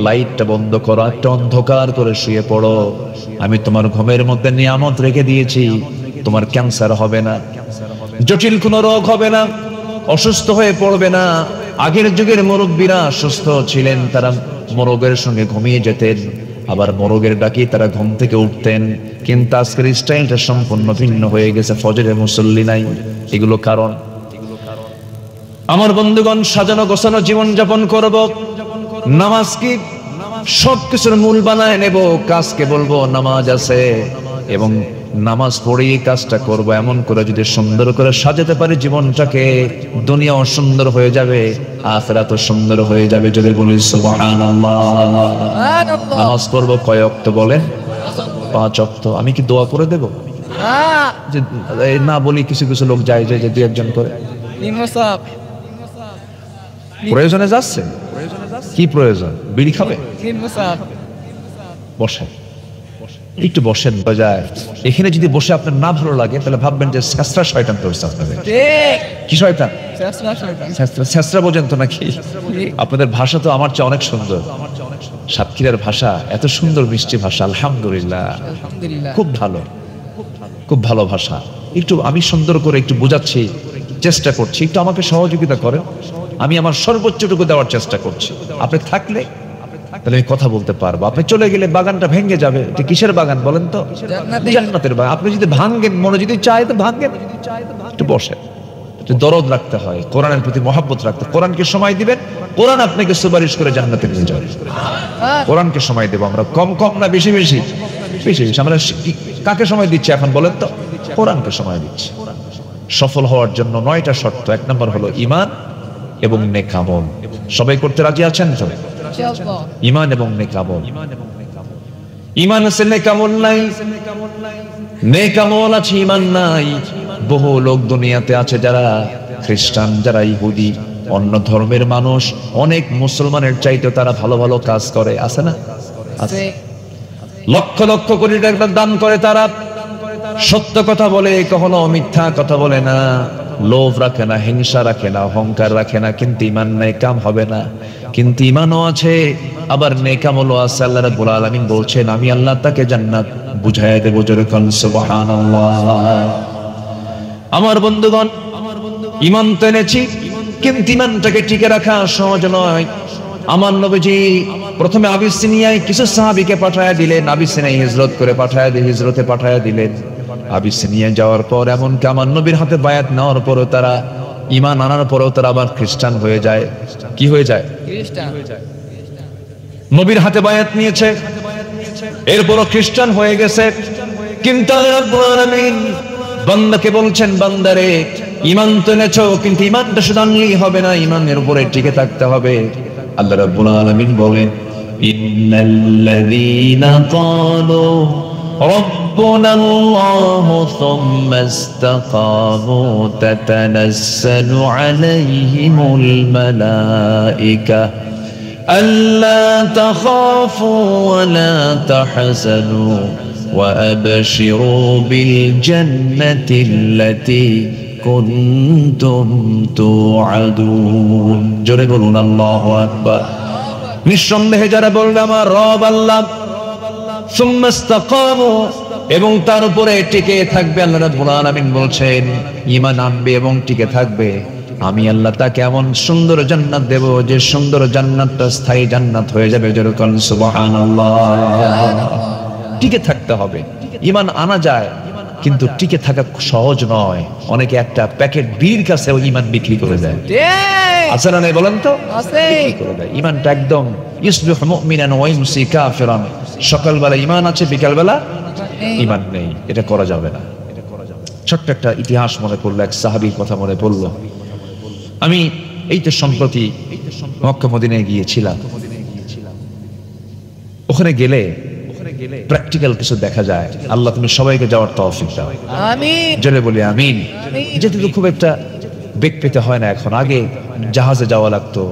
লাইটটা বন্ধ করো, একটা অন্ধকার করে শুয়ে পড়ো। আমি তোমার ঘুমের মধ্যে নিয়ামত রেখে দিয়েছি, তোমার ক্যান্সার হবে না, জটিল কোনো রোগ হবে না, অসুস্থ হয়ে পড়বে না। আগের যুগের মুরব্বীরা সুস্থ ছিলেন, তারা মোরগের সঙ্গে ঘুমিয়ে যেতেন, আবার মোরগের ডাকি তারা ঘুম থেকে উঠতেন। কিন্তু আজকের স্টাইলটা সম্পূর্ণ ভিন্ন হয়ে গেছে, ফজরে মুসল্লি নাই। এগুলো কারণ। আমার বন্ধুগণ সাজানো গোছানো জীবন যাপন করব, নামাজ কি সবকিছুর মূল বানায় নেব, কাজকে বলবো নামাজ আছে এবং নামাজ পড়েই কাজটা করব। এমন করে যদি সুন্দর করে সাজাতে পারি জীবনটাকে, দুনিয়াও সুন্দর হয়ে যাবে, আখিরাতও সুন্দর হয়ে যাবে। যদি বলি সুবহানাল্লাহ। নামাজ পড়বো কয় ওয়াক্ত বলেন? 5 ওয়াক্ত। আমি কি দোয়া করে দেব? যে না বলি কিছু কিছু লোক যায় যে দুই একজন করে প্রয়োজনে যাচ্ছে। কি প্রয়োজন? বিড়ি খাবে? বসেন একটু, বসেন বাজায়। এখানে যদি বসে আপনার না ভালো লাগে তাহলে ভাববেন যে ছেঁচড়া শয়তান ধরছে আপনাদের। কি শয়তান? ছেঁচড়া বোঝেন তো নাকি? আপনাদের ভাষা তো আমার চেয়ে অনেক সুন্দর। সাতক্ষীরার ভাষা এত সুন্দর মিষ্টি ভাষা, আলহামদুলিল্লাহ, খুব ভালো, খুব ভালো ভাষা। একটু আমি সুন্দর করে একটু বোঝাচ্ছি, চেষ্টা করছি, একটু আমাকে সহযোগিতা করেন। আমি আমার সর্বোচ্চটুকু দেওয়ার চেষ্টা করছি। আপনি থাকলে তাহলে আমি কথা বলতে পারবো। আপনি চলে গেলে বাগানটা ভেঙে যাবে। এটা কিসের বাগান বলেন তো? জান্নাতের বাগান। আপনি যদি ভাঙেন, মনে যদি চায় তো ভাঙেন, একটু বসেন। একটু দরদ রাখতে হয়, কোরআনের প্রতি মহব্বত রাখতে। কোরআনকে সময় দিবেন, কোরআন আপনাকে সুপারিশ করে জান্নাতে নিয়ে যাবে। কোরআনকে সময় দেব আমরা, কম কম না বেশি বেশি? বেশি বেশি। আমরা কাকে সময় দিচ্ছি এখন বলেন তো? কোরআনকে সময় দিচ্ছি। সফল হওয়ার জন্য 9টা শর্ত। 1 নম্বর হলো ঈমান এবং নেক আমল। সবাই করতে রাজি আছেন তো? ঈমান এবং নেক আমল। ঈমান আছে, নেক আমল নাই। নেক আমল আছে, ঈমান নাই। বহু লোক দুনিয়াতে আছে যারা খ্রিস্টান, যারা ইহুদি, অন্য ধর্মের মানুষ, অনেক মুসলমানের চাইতে তারা ভালো ভালো কাজ করে, আছে না? আছে। লক্ষ লক্ষ কোটি টাকা দান করে তারা, সত্য কথা বলে, কখনো মিথ্যা কথা বলে না, লোভ রাখে না, হিংসা রাখে না, অহংকার রাখে না, কিন্তু ঈমান নাই, কাম হবে না। কিন্তু ঈমানও আছে, আবার নেক আমলও আছে। আল্লাহ রাব্বুল আলামিন বলছেন আমি আল্লাহ তাকে জান্নাত বুঝাইয়া দেব। জোরে কোন সুবহানাল্লাহ। আমার বন্ধুগণ, ঈমান তো এনেছি, কিন্তু ঈমানটাকে টিকে রাখা সহজ নয়। আমার নবীজি প্রথমে আবিসিনিয়ায় কিছু সাহাবীকে পাঠায়া দিলেন, আবিসিনিয়ায় হিজরত করে হিজরতে পাঠায়া দিলেন। আবিসিনিয়ায় যাওয়ার পর এমনকি আমার নবীর হাতে বায়াত নেওয়ার পরও তারা, ঈমান আনার পরও তারা আবার খ্রিস্টান হয়ে যায়। কি হয়ে যায়? খ্রিস্টান। নবীর হাতে বায়াত নিয়েছে, এরপরও খ্রিস্টান হয়ে গেছে। কিন্তু আল্লাহ রাব্বুল আলামিন বান্দাকে বলছেন, বান্দারে ঈমান তো এনেছো, কিন্তু ঈমানটা শুধু আনলেই হবে না, ঈমানের উপরে টিকে থাকতে হবে। আল্লাহ রাব্বুল আলামিন বলেন ইন্নাল্লাযীনা ক্বালু ربنا الله ثم استقاموا تتنزل عليهم الملائكة ألا تخافوا ولا تحزنوا وأبشروا بالجنة التي كنتم توعدون জোরে বলুন আল্লাহু আকবার নিঃসন্দেহে যারা বলবে আমার রব আল্লাহ সুম্মা ইসতাকামু এবং তার উপরে টিকে থাকবে আল্লাহ রাব্বুল আলামিন বলছেন ঈমান আনবে এবং টিকে থাকবে আমি আল্লাহ তাকে এমন সুন্দর জান্নাত দেব যে সুন্দর জান্নাতটা স্থায়ী জান্নাত হয়ে যাবে যেরকম সুবহানাল্লাহ টিকে থাকতে হবে ঈমান আনা যায় কিন্তু টিকে থাকা সহজ নয় অনেকে একটা প্যাকেট বীর কাছেও ঈমান বিক্রি করে দেয় আছে না নাই বলেন তো আছে বিক্রি করে দেয় ঈমানটা একদম ইসবিহু মুমিনান ওয়া ইমসি কাফিরান সকালবেলা ঈমান আছে বিকালবেলা ঈমান নেই এটা করা যাবে না ছোট্ট একটা ইতিহাস মনে পড়লো এক সাহাবীর কথা মনে পড়লো আমি এই তো সম্প্রতি মক্কা মদিনায় গিয়েছিলাম ওখানে গেলে প্র্যাকটিক্যাল কিছু দেখা যায় আল্লাহ তুমি সবাইকে যাওয়ার তৌফিক দাও আমিন জোরে বলি আমিন যেতে তো খুব একটা বেগ পেতে হয় না এখন আগে জাহাজে যাওয়া লাগতো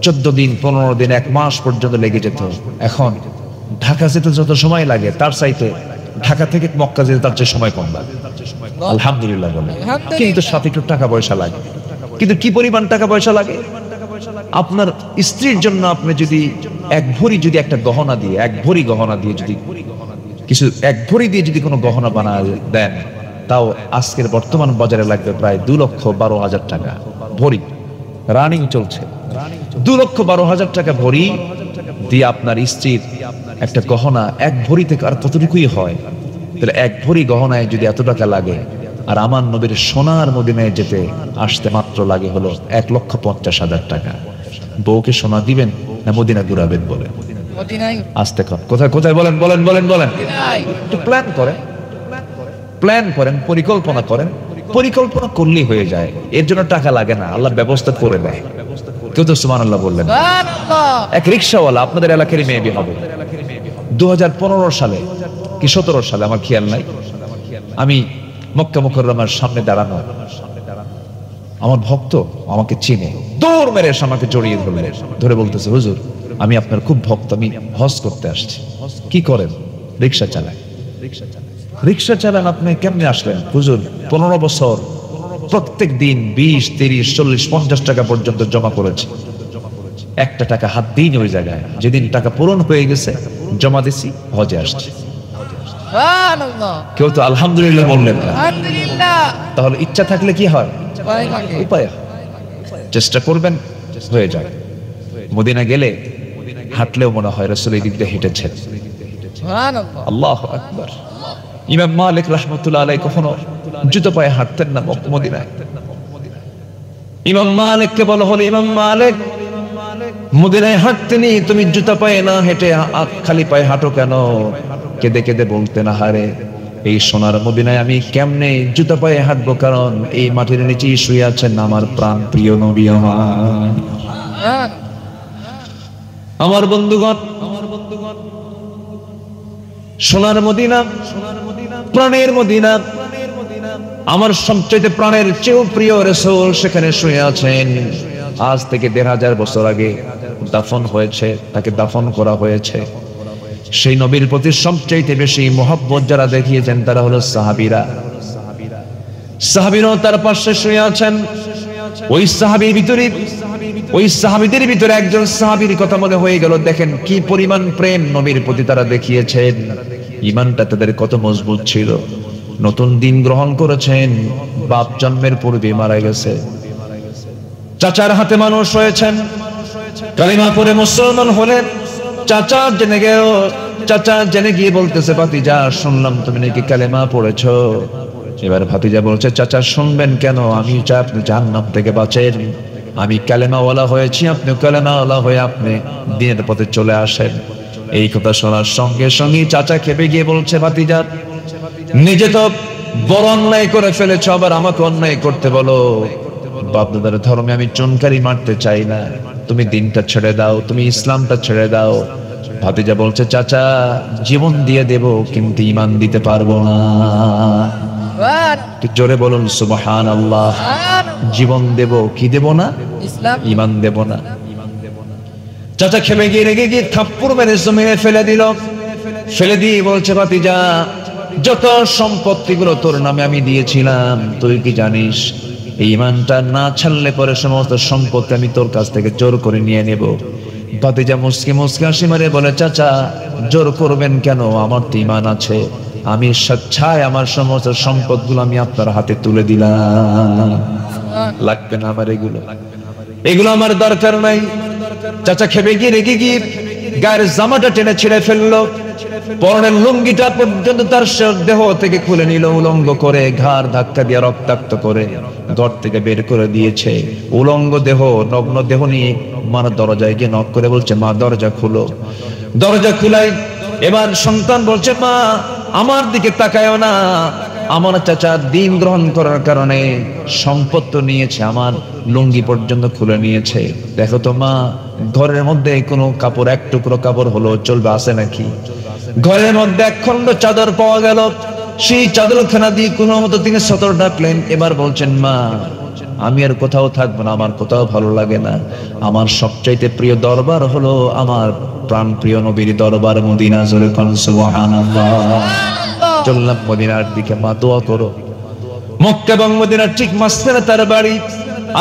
14 দিন 15 দিন 1 মাস পর্যন্ত লেগে যেত এখন ঢাকা যেতে যত সময় লাগে তার চাইতে ঢাকা থেকে মক্কা যেতে তার চেয়ে সময় কম লাগে আলহামদুলিল্লাহ বলে কিন্তু সাথে একটু টাকা পয়সা লাগে কিন্তু কি পরিমাণ টাকা পয়সা লাগে আপনার স্ত্রীর জন্য আপনি যদি এক ভরি যদি একটা গহনা দিয়ে এক ভরি গহনা দিয়ে যদি কিছু এক ভরি দিয়ে যদি কোনো গহনা বানায় দেন তাও আজকের বর্তমান বাজারে লাগবে প্রায় 2,12,000 টাকা ভরি রানিং চলছে 2,12,000 টাকা ভরি দিয়ে আপনার স্ত্রীর একটা গহনা এক ভরি থেকে আর কতটুকুই হয় তাহলে এক ভরি গহনায় যদি এত টাকা লাগে আর আমার নবীর সোনার মদিনায় যেতে আসতে মাত্র লাগে হলো 1,50,000 টাকা বউকে সোনা দিবেন না মদিনা ঘুরাবেন বলে মদিনায় আসতে কর কোথায় কোথায় বলেন বলেন বলেন বলেন একটু প্ল্যান করেন পরিকল্পনা করেন পরিকল্পনা করলেই হয়ে যায় এর জন্য টাকা লাগে না আল্লাহ ব্যবস্থা করে দেয় কেউ তো সুবহানাল্লাহ বললেন না সুবহানাল্লাহ এক রিকশাওয়ালা আপনাদের এলাকারই মেয়ে বিয়ে হবে 2015 সালে কি 17 সালে আমার খেয়াল নাই আমি মক্কা মুকাররমার সামনে দাঁড়ানো আমার ভক্ত আমাকে চিনে দৌড় মেরে এসে আমাকে জড়িয়ে ধরে বলতেছে হুজুর আমি আপনার খুব ভক্ত আমি হজ করতে আসছি কি করেন রিকশা চালান আপনি কেমনে আসলেন হুজুর 15 বছর প্রত্যেক দিন 20, 30, 40, 50 টাকা পর্যন্ত জমা করেছি একটা টাকা হাত দিন ওই জায়গায় যেদিন টাকা পূরণ হয়ে গেছে জমা দিছি হজে আসছি সুবহানাল্লাহ কেউ তো আলহামদুলিল্লাহ বললেন না আলহামদুলিল্লাহ তাহলে ইচ্ছা থাকলে কি হয় ভাই লাগে উপায় চেষ্টা করবেন হয়ে যায় মদিনা গেলে হাঁটলেও মনে হয় রাসূল এই দিক দিয়ে হেঁটেছেন সুবহানাল্লাহ আল্লাহু আকবার ইমাম মালিক রাহমাতুল্লাহ আলাইহি কখনো জুতো পায়ে হাঁটতেন না মদিনায় ইমাম মালিককে বলা হলো ইমাম মালিক মদিনায় হাঁটতেনি তুমি জুতা পায়ে না হেঁটে খালি পায়ে হাঁটো কেন কেঁদে কেঁদে বলতেন আহারে এই সোনার মদিনায় আমি কেমনে জুতা পায়ে হাঁটবো কারণ এই মাটির নিচেই শুয়ে আছেন আমার প্রাণ প্রিয় নবী আমার বন্ধুগণ সোনার মদিনা প্রাণের মদিনা আমার সবচেয়ে প্রাণের চেয়েও প্রিয় রাসূল সেখানে শুয়ে আছেন আজ থেকে 1,500 বছর আগে দাফন হয়েছে তাকে দাফন করা হয়েছে সেই নবীর প্রতি সবচেয়ে বেশি মহব্বত যারা দেখিয়েছেন তারা হলো সাহাবীরাও তার পাশে শুয়ে আছেন ওই সাহাবীদের ভিতরে একজন সাহাবীর কথা মনে হয়ে গেল দেখেন কি পরিমাণ প্রেম নবীর প্রতি তারা দেখিয়েছেন ঈমানটা তাদের কত মজবুত ছিল নতুন দিন গ্রহণ করেছেন বাপ জন্মের পূর্বে মারা গেছে চাচার হাতে মানুষ হয়েছেন কালিমা পড়ে মুসলমান হলেন চাচা জেনে গিয়ে বলতেছে ভাতিজা শুনলাম তুমি নাকি কালেমা পড়েছো এবার ভাতিজা বলছে চাচা শুনবেন কেন আমি চাই আপনি জাহান্নাম থেকে বাঁচেন আমি কালেমাওয়ালা হয়েছি আপনি কালেমাওয়ালা হয়ে আপনি দিনের পথে চলে আসেন এই কথা শোনার সঙ্গে সঙ্গে চাচা খেপে গিয়ে বলছে ভাতিজা নিজে তো বড় অন্যায় করে ফেলেছ আবার আমাকে অন্যায় করতে বলো বাপ দাদার ধর্মে আমি চুনকারি মারতে চাই না তুমি দিনটা ছেড়ে দাও তুমি ইসলামটা ছেড়ে দাও ভাতিজা বলছে চাচা জীবন দিয়ে দেব কিন্তু ঈমান দিতে পারবো না। একটু জোরে বলুন সুবহানাল্লাহ। জীবন দেব কি দেব না? ইসলাম ঈমান দেব না। চাচা খেপে গিয়ে রেগে গিয়ে থাপ্পড় মেরে জমিনে ফেলে দিল। ফেলে দিয়ে বলছে ভাতিজা যত সম্পত্তিগুলো তোর নামে আমি দিয়েছিলাম তুই কি জানিস এই ঈমানটা না ছাড়লে পরে সমস্ত সম্পত্তি আমি তোর কাছ থেকে জোর করে নিয়ে নেব। ভাতিজা মুসকি মুসকি হাসি মারে বলে চাচা জোর করবেন কেন, আমার তো ঈমান আছে, আমি স্বেচ্ছায় আমার সমস্ত সম্পদগুলো আমি আপনার হাতে তুলে দিলাম, লাগবে না আমার এগুলো আমার দরকার নাই। চাচা খেপে গিয়ে রেগে গিয়ে গায়ের জামাটা টেনে ছিঁড়ে ফেললো, পরনের লুঙ্গিটা পর্যন্ত তার দেহ থেকে খুলে নিল, উলঙ্গ করে ঘাড় ধাক্কা দিয়ে রক্তাক্ত করে ঘর থেকে বের করে দিয়েছে। উলঙ্গ দেহ নগ্ন দেহ নিয়ে মার দরজায় গিয়ে নক করে বলছে মা দরজা খুলো। দরজা খুলাই এবার সন্তান বলছে মা আমার দিকে তাকায়ও না, আমার চাচা দিন গ্রহণ করার কারণে সম্পদ তো নিয়েছে, আমার লুঙ্গি পর্যন্ত খুলে নিয়েছে, দেখো তো মা ঘরের মধ্যে কোনো কাপড় এক টুকরো কাপড় হলো চলবে আছে নাকি? ঘরের মধ্যে এক খণ্ড চাদর পাওয়া গেল, সেই চাদরখানা দিয়ে কোনো মতো তিনি সতর ডাকলেন। এবার বলছেন মা আমি আর কোথাও থাকবো না, আমার কোথাও ভালো লাগে না, আমার সবচাইতে প্রিয় দরবার হলো আমার প্রাণ প্রিয় নবীর দরবার মদিনা। জোরে কোন সুবহানাল্লাহ। চললাম মদিনার দিকে, মা দোয়া করো। মক্কা এবং মদিনার ঠিক মাঝখানে তার বাড়ি।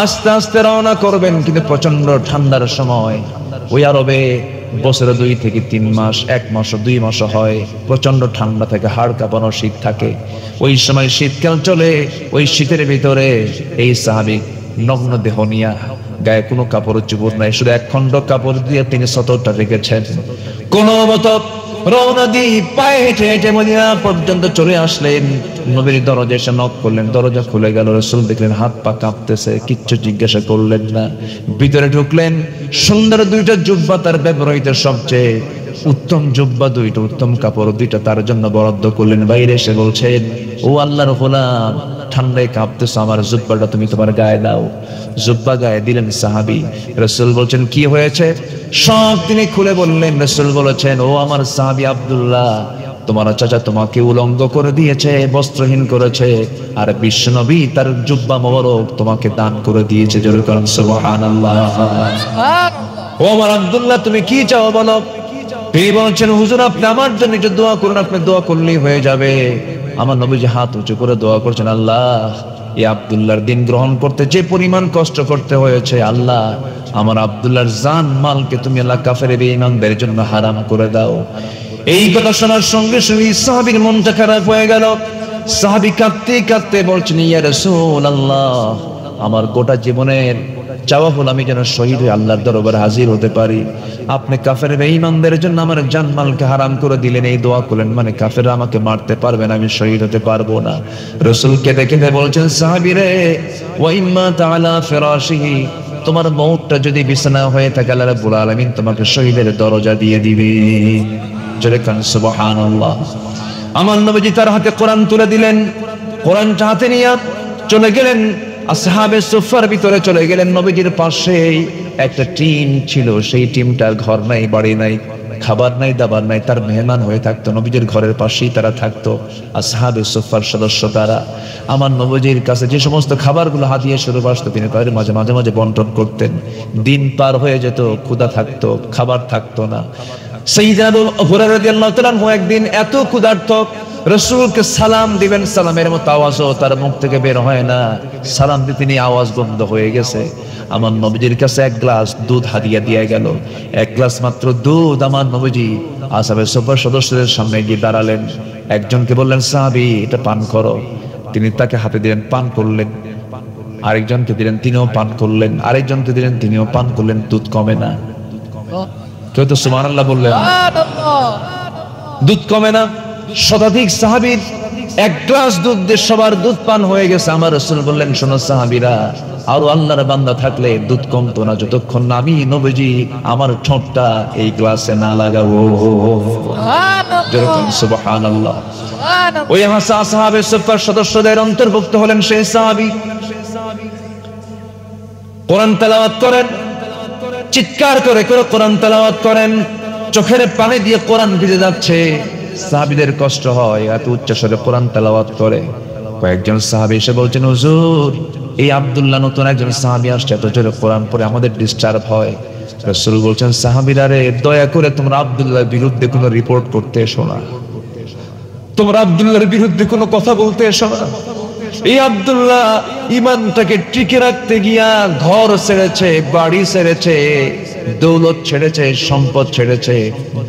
আস্তে আস্তে রওনা করবেন, কিন্তু প্রচন্ড ঠান্ডার সময়। ওই আরবে বছরে 2 থেকে 3 মাস, 1 মাস 2 মাস হয়, প্রচন্ড ঠান্ডা থাকে, হাড় কাঁপানো শীত থাকে। ওই সময় শীতকাল চলে, ওই শীতের ভিতরে এই সাহাবী নগ্ন দেহ নিয়া, গায়ে কোনো কাপড় চোপড় নাই, শুধু এক খণ্ড কাপড় দিয়ে তিনি সতরটা রেখেছেন। কোনো মতো রওনা দিয়ে পায়ে হেঁটে হেঁটে মদিনা পর্যন্ত চলে আসলেন। নবীর দরজা এসে নক করলেন, দরজা খুলে গেল। রাসূল দেখলেন হাত পা কাঁপতেছে, কিচ্ছু জিজ্ঞাসা করলেন না। ভিতরে ঢুকলেন, সুন্দর 2টা জুব্বা, তার ব্যবহৃত সবচেয়ে উত্তম জুব্বা 2টা, উত্তম কাপড় 2টা তার জন্য বরাদ্দ করলেন। বাইরে এসে বলছেন ও আল্লাহর গোলাম ঠান্ডায় কাঁপতেছ, আমার জুব্বাটা তুমি তোমার গায়ে দাও। জুব্বা গায়ে দিলেন সাহাবী। রাসূল বলছেন কি হয়েছে? সব তিনি খুলে বললেন। রাসূল বলেছেন ও আমার সাহাবী আব্দুল্লাহ, তোমার চাচা তোমাকে উলঙ্গ করে দিয়েছে, বস্ত্রহীন করেছে, আর বিশ্বনবী তার জুব্বা মোবারক তোমাকে দান করে দিয়েছে। জোরে করুন সুবহানাল্লাহ। ও আমার আব্দুল্লাহ তুমি কি চাও বলো? তিনি বলছেন হুজুর আপনি আমার জন্য একটু দোয়া করুন, আপনি দোয়া করলেই হয়ে যাবে। আমার নবীজি হাত উঁচু করে দোয়া করছেন, আল্লাহ এই আব্দুল্লাহর দিন গ্রহণ করতে যে পরিমাণ কষ্ট করতে হয়েছে, আল্লাহ আমার আব্দুল্লাহর জান মালকে তুমি আল্লাহ কাফের বেঈমানদের জন্য হারাম করে দাও। এই কথা শোনার সঙ্গে সঙ্গে সাহাবীর মনটা খারাপ হয়ে গেল। সাহাবী কাঁদতে কাঁদতে বলছেন ইয়া রাসূলুল্লাহ, আমার গোটা জীবনের চাওয়া হলো আমি যেন শহীদ হয়ে আল্লাহর দরবারে হাজির হতে পারি। আপনি কাফের বেঈমানদের জন্য আমার জানমালকে হারাম করে দিলেন, এই দোয়া করলেন, মানে কাফেররা আমাকে মারতে পারবে না, আমি শহীদ হতে পারবো না। রাসূল কেঁদে কেঁদে বলছেন সাহাবী রে, ওয়া ইম্মা তাআলা ফিরাশিহি, তোমার মউতটা যদি বিছানা হয়ে থাকে আল্লাহ রাব্বুল আলামিন তোমাকে শহীদের দরজা দিয়ে দিবে। জোরে কান সুবহানাল্লাহ। আমার নবীজি তার হাতে কোরআন তুলে দিলেন, কোরআনটা হাতে নিয়ে চলে গেলেন আসহাবে সুফার ভিতরে চলে গেলেন। নবীজির পাশে একটা টিম ছিল, সেই টিমটার ঘর নাই, বাড়ি নাই, খাবার নাই, দাবার নাই, তার মেহমান হয়ে থাকতো। নবীজির ঘরের পাশেই তারা থাকতো, আসহাবে সুফার সদস্য তারা। আমার নবীজির কাছে যে সমস্ত খাবারগুলো হাতিয়ে শুরু আসতো তিনি তাদের মাঝে মাঝে মাঝে বন্টন করতেন। দিন পার হয়ে যেত, ক্ষুধা থাকতো, খাবার থাকতো না। সাইয়্যিদনা আবু হুরায়রা রাদিয়াল্লাহু তাআলা একদিন এত ক্ষুধার্ত, রাসূলকে সালাম দিবেন, সালামের মতো আওয়াজও তার মুখ থেকে বের হয় না, সালাম দিতে নিয়ে আওয়াজ বন্ধ হয়ে গেছে। আমার নবীজির কাছে 1 গ্লাস দুধ হাদিয়া দিয়ে গেল, 1 গ্লাস মাত্র দুধ। আমার নবীজি আসহাবে সুফার সদস্যদের সামনে গিয়ে দাঁড়ালেন, একজনকে বললেন সাহাবী এটা পান করো, তিনি তাকে হাতে দিলেন, পান করলেন। আরেকজনকে দিলেন, তিনিও পান করলেন। আরেকজনকে দিলেন, তিনিও পান করলেন। দুধ কমে না। কেউ তো সুবহানাল্লাহ বললেন। দুধ কমে না। শতাধিক সাহাবীর 1 গ্লাস দুধ দিয়ে সবার দুধ পান হয়ে গেছে। আমার রাসূল বললেন শোনো সাহাবীরা, আর আল্লাহর বান্দা থাকলে দুধ কমতো না যতক্ষণ না আমি নবীজি আমার ঠোঁটটা এই গ্লাসে না লাগাবো। সুবহানাল্লাহ। ওই আসহাবে সুফার সদস্যদের অন্তর্ভুক্ত হলেন সেই সাহাবী। কোরআন তেলাওয়াত করেন, চিৎকার করে করে কোরআন তেলাওয়াত করেন। চোখের পানি দিয়ে কোরআন ভিজে যাচ্ছে। সাহাবীদের কষ্ট হয়, এত উচ্চস্বরে কোরআন তেলাওয়াত করে। কয়েকজন সাহাবী এসে বলছেন, হুজুর এই আব্দুল্লাহ নতুন একজন সাহাবী আসছে, এত জোরে কোরআন পড়ে আমাদের ডিস্টার্ব হয়। রাসূল বলছেন, সাহাবীরা রে, দয়া করে তোমরা আব্দুল্লাহর বিরুদ্ধে কোনো রিপোর্ট করতে এসো না, তোমরা আব্দুল্লাহর বিরুদ্ধে কোনো কথা বলতে এসো না। এই আব্দুল্লাহ ঈমানটাকে টিকে রাখতে গিয়া ঘর ছেড়েছে, বাড়ি ছেড়েছে, দৌলত ছেড়েছে, সম্পদ ছেড়েছে,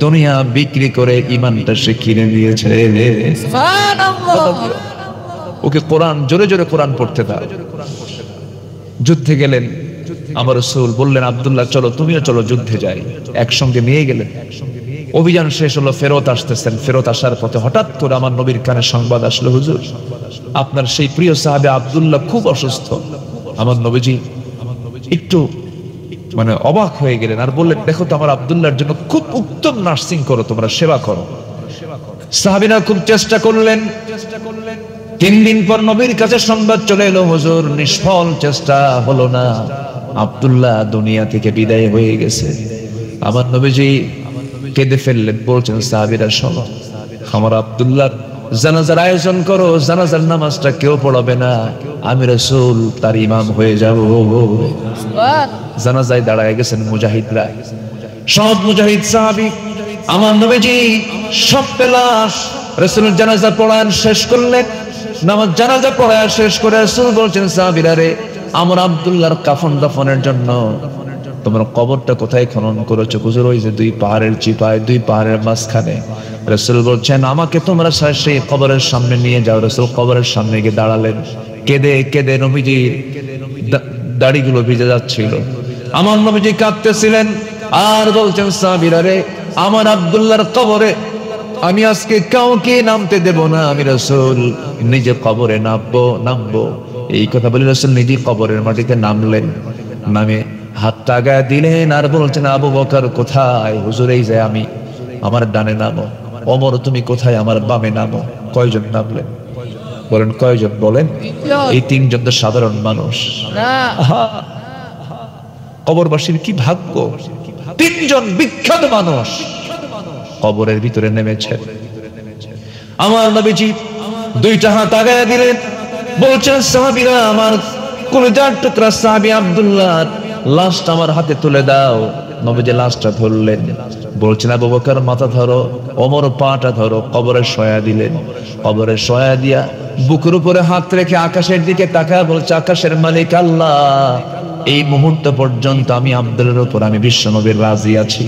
দুনিয়া বিক্রি করে ঈমানটা সে কিনে নিয়েছে। সুবহানাল্লাহ। ওকে কোরআন, জোরে জোরে কোরআন পড়তে দাও। যুদ্ধে গেলেন, আমার রাসূল বললেন, আব্দুল্লাহ চলো, তুমিও চলো যুদ্ধে যাই। একসঙ্গে নিয়ে গেলেন। অভিযান শেষ হলো, ফেরত আসতেছেন। ফেরত আসার পথে হঠাৎ করে আমার নবীর কানে সংবাদ আসলো, হুজুর আপনার সেই প্রিয় সাহাবী আব্দুল্লাহ খুব অসুস্থ। আমার নবীজি একটু অবাক হয়ে গেলেন আর বললেন, দেখো তো আমার আব্দুল্লাহর জন্য খুব উত্তম নার্সিং করো, তোমরা সেবা করো। সাহাবীরা খুব চেষ্টা করলেন। 3 দিন পর নবীর কাছে সংবাদ চলে এলো, হুজুর নিষ্ফল চেষ্টা হলো না, আব্দুল্লাহ দুনিয়া থেকে বিদায় হয়ে গেছে। আমার নবীজি কেঁদে ফেললেন, বলছেন, সাহাবীরা শোনো, আমার আব্দুল্লাহর জানাজার আয়োজন করো, জানাজার নামাজটা কেউ পড়াবে না, আমি রাসূল তার ইমাম হয়ে যাব। জানাজায় দাঁড়ায় গেছেন মুজাহিদরা, সব মুজাহিদ সাহাবী। আমার নবীজি সব পেলাশ রাসূলের জানাজা পড়ান শেষ করলেন। নামাজ জানাজা পড়ায় শেষ করে রাসূল বলছেন, সাহাবীরা রে, আমার আব্দুল্লাহর কাফন দাফনের জন্য তোমরা কবরটা কোথায় খনন করেছো? হুজুর ওই যে 2 পাহাড়ের চিপায়, 2 পাহাড়ের মাঝখানে। রাসূল বলছেন, আমাকে তোমরা সেই কবরের সামনে নিয়ে যাও। রাসূল কবরের সামনে গিয়ে দাঁড়ালেন। কেঁদে কেঁদে নবীজির দাড়িগুলো ভিজে যাচ্ছিল। আমার নবীজি কাঁদতেছিলেন আর বলছেন, সাহাবীরা রে, আমার আব্দুল্লাহর কবরে আমি আজকে কাউকে নামতে দেব না, আমি রাসূল নিজে কবরে নামবো। এই কথা বলে রাসূল নিজে কবরের মাটিতে নামলেন। নামে হাতটা গায়ে দিলেন আর বলছেন, আবু বকর কোথায়? হুজুর এই যে আমি, আমার ডানে নামো। ওমর তুমি কোথায়? আমার বামে নামো। কয়জন নামলেন? বলেন কয়জন? বলেন। এই 3 জন তো সাধারণ মানুষ না। কবরবাসীর কি ভাগ্য, 3 জন বিখ্যাত মানুষ কবরের ভিতরে নেমেছেন। আমার নবীজি 2টা হাত আগায় দিলেন, বলছেন, সাহাবীরা, আমার কলিজার টুকরা সাহাবী আব্দুল্লাহর লাশটা আমার হাতে তুলে দাও। নবীজি লাশটা ধরলেন, বলছেন, আবু বকর মাথা ধরো, ওমর পাটা ধরো। কবরে শয়া দিলেন। কবরে শয়া দিয়া বুকের উপরে হাত রেখে আকাশের দিকে তাকায় বলছে, আকাশের মালিক আল্লাহ, এই মুহূর্ত পর্যন্ত আমি আব্দুল্লাহর উপর, আমি বিশ্বনবীর রাজি আছি,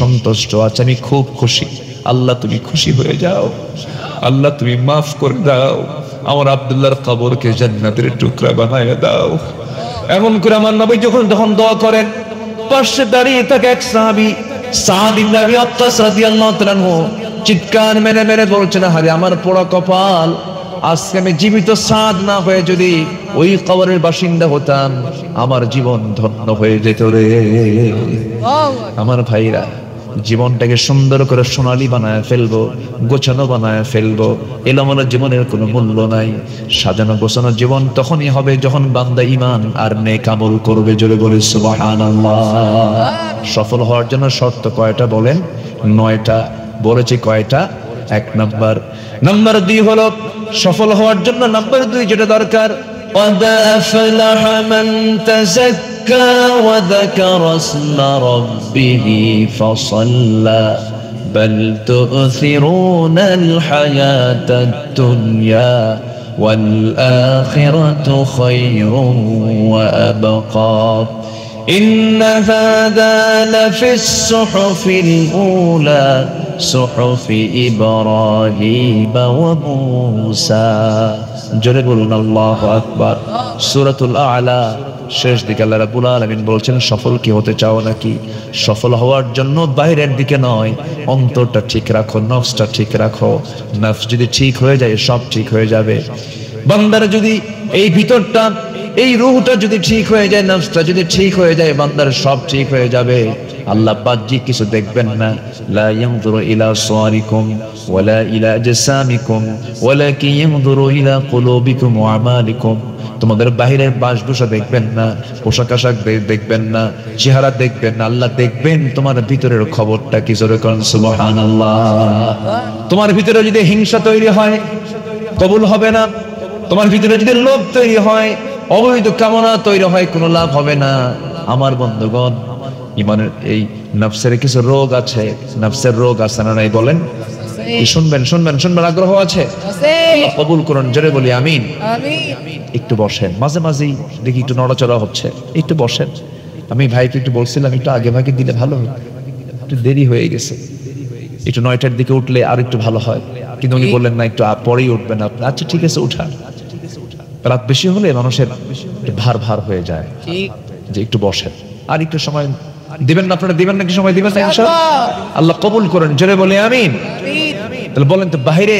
সন্তুষ্ট আছি, আমি খুব খুশি। আল্লাহ তুমি খুশি হয়ে যাও, আল্লাহ তুমি মাফ করে দাও, আমার আব্দুল্লাহর কবরকে জান্নাতের টুকরা বানায় দাও। এমন করে আমার নবী যখন দোয়া করেন, পাশে দাঁড়িয়ে থাকে এক সাহাবী সাদ ইবনে আবি ওয়াক্কাস রাদিয়াল্লাহু তাআলা আনহু, চিৎকার মেরে মেরে বলছেন, আরে আমার পোড়া কপাল, আজকে আমি জীবিত সাদ না হয়ে যদি ওই কবরের বাসিন্দা হতাম, আমার জীবন ধন্য হয়ে যেত রে। আমার ভাইরা, জীবনটাকে সুন্দর করে সোনালী বানায় ফেলবো, গোছানো বানায় ফেলবো। এলোমেলো জীবনের কোনো মূল্য নাই। সাজানো গোছানো জীবন তখনই হবে যখন বান্দা ঈমান আর নেক আমল করবে। জোরে বলে সুবহানাল্লাহ। সফল হওয়ার জন্য শর্ত কয়টা বলেন? 9টা। বলেছি কয়টা? 1 নাম্বার 2 হলো সফল হওয়ার জন্য নাম্বার 2 যেটা দরকার, قد أفلح من تزكى وذكر اسم ربه فصلى بل تؤثرون الحياة الدنيا والآخرة خير وأبقى إن هذا لفي الصحف الأولى صحف إبراهيم وموسى। জোরে বলুন আল্লাহু আকবার। সূরাতুল আ'লা শেষ দিকে আল্লাহ রাব্বুল আলামিন বলছেন, সফল কি হতে চাও নাকি? সফল হওয়ার জন্য বাইরের দিকে নয়, অন্তরটা ঠিক রাখো, নফসটা ঠিক রাখো। নফস যদি ঠিক হয়ে যায়, সব ঠিক হয়ে যাবে। বান্দার যদি এই ভিতরটা, এই রূহটা যদি ঠিক হয়ে যায়, নফসটা যদি ঠিক হয়ে যায়, বান্দার সব ঠিক হয়ে যাবে। আল্লাহ বাহ্যিক কিছু দেখবেন না, লা ইয়ানজুরু ইলা সাওয়ারিকুম ওয়ালা ইলা আজসামিকুম ওয়ালাকিন ইয়ানজুরু ইলা কুলুবিকুম ওয়া আমালিকুম। তোমাদের বাহিরের বাসভূষা দেখবেন না, পোশাক আশাক দেখবেন না, চেহারা দেখবেন না, আল্লাহ দেখবেন তোমার ভিতরের খবরটা কি। জোরে করেন সুবহানাল্লাহ। তোমার ভিতরে যদি হিংসা তৈরি হয় কবুল হবে না, তোমার ভিতরে যদি লোভ তৈরি হয়, অবৈধ কামনা তৈরি হয়, কোনো লাভ হবে না। আমার বন্ধুগণ, ইমানের এই নফসের কিছু রোগ আছে, নফসের রোগ আছে না নাই বলেন? শুনবেন শুনবেন শুনবেন, আগ্রহ আছে? কবুল করুন, জোরে বলি আমিন। একটু বসেন, মাঝে মাঝেই দেখি একটু নড়াচড়া হচ্ছে, একটু বসেন। আমি ভাইকে একটু বলছিলাম একটু আগে ভাগে দিলে ভালো হতো, একটু দেরি হয়ে গেছে, একটু 9টার দিকে উঠলে আর একটু ভালো হয়, কিন্তু উনি বললেন না একটু পরেই উঠবেন আপনি। আচ্ছা ঠিক আছে, উঠান। রাত বেশি হলে মানুষের ভার ভার হয়ে যায়, যে একটু বসেন আর একটু সময় দিবেন না। আপনারা দিবেন নাকি সময় দিবেন না? ইনশাআল্লাহ আল্লাহ কবুল করেন, জোরে বলে আমিন। তাহলে বলেন তো, বাহিরে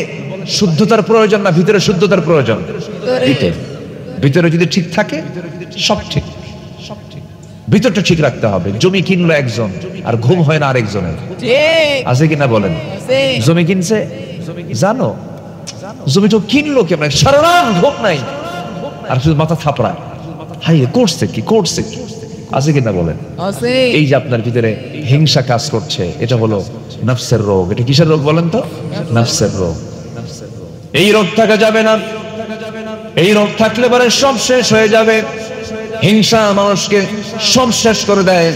শুদ্ধতার প্রয়োজন না ভিতরে শুদ্ধতার প্রয়োজন? ভিতরে যদি ঠিক থাকে সব ঠিক। ভিতরটা ঠিক রাখতে হবে। জমি কিনলো একজন আর ঘুম হয় না আরেকজনের, আছে কিনা বলেন? জমি কিনছে, জানো জমিটা কিনলো কেমন, সারা রাত ঘুম নাই আর শুধু মাথা থাপড়ায়, হাই করছে কি করছে কি, আছে কিনা বলেন? এই যে আপনার ভিতরে হিংসা কাজ করছে, এটা হলো নফসের রোগ। এটা কিসের রোগ বলেন তো? নফসের রোগ। এই রোগ থাকা যাবে না। এই রোগ থাকলে পরে সব শেষ হয়ে যাবে। হিংসা মানুষকে সব শেষ করে দেয়।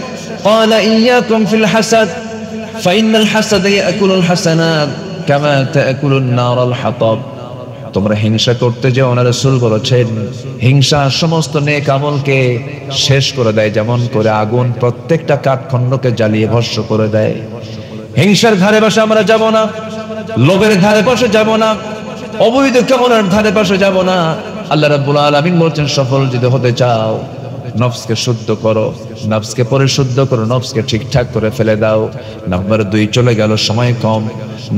ক্বালা ইয়্যাকুম ফিল হাসাদ ফাইনাল হাসাদা ইয়াকুলুল হাসানাত কামা তাকুলুন নারুল হাতাব। তোমরা হিংসা করতে যেও না, রাসূল বলেছেন হিংসা সমস্ত নেক আমলকে শেষ করে দেয়, যেমন করে আগুন প্রত্যেকটা কাঠখণ্ডকে জ্বালিয়ে ভস্ম করে দেয়। হিংসার ধারে পাশে আমরা যাব না, লোভের ধারে পাশে যাব না, অবৈধ কামনার ধারে পাশে যাব না। আল্লাহ রাব্বুল আলামিন বলছেন, সফল যদি হতে চাও নফসকে শুদ্ধ করো, নফসকে পরিশুদ্ধ করো, নফসকে ঠিকঠাক করে ফেলে দাও। নাম্বার 2 চলে গেল, সময় কম।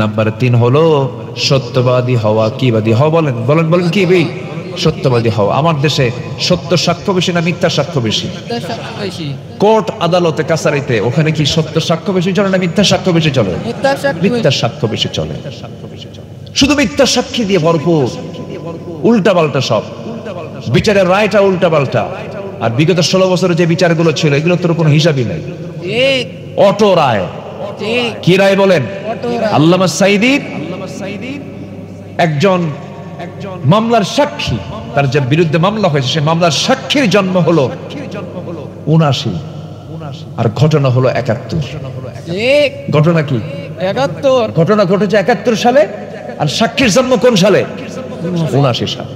নাম্বার 3 হলো সত্যবাদী হওয়া। কি বাদী হওয়া? বলেন বলেন বলেন, কি ভাই? সত্যবাদী হওয়া। আমার দেশে সত্য সাক্ষ্য বেশি না মিথ্যা সাক্ষ্য বেশি? কোর্ট আদালতে কাছারিতে ওখানে কি সত্য সাক্ষ্য বেশি চলে না মিথ্যা সাক্ষ্য বেশি চলে? মিথ্যা সাক্ষ্য বেশি চলে। শুধু মিথ্যা সাক্ষী দিয়ে ভরপুর, উল্টা পাল্টা সব বিচারের রায়টা উল্টা পাল্টা। আর বিগত 16 বছরে যে বিচারগুলো ছিল এগুলো তোর কোনো হিসাবই নাই। অটো রায়। কি রায় বলেন? আল্লামা সাঈদী একজন মামলার সাক্ষী, তার যে বিরুদ্ধে মামলা হয়েছে সে মামলার সাক্ষীর জন্ম হলো 79 আর ঘটনা হলো 71। ঘটনা কি? 71। ঘটনা ঘটেছে 71 সালে আর সাক্ষীর জন্ম কোন সালে? 79 সালে।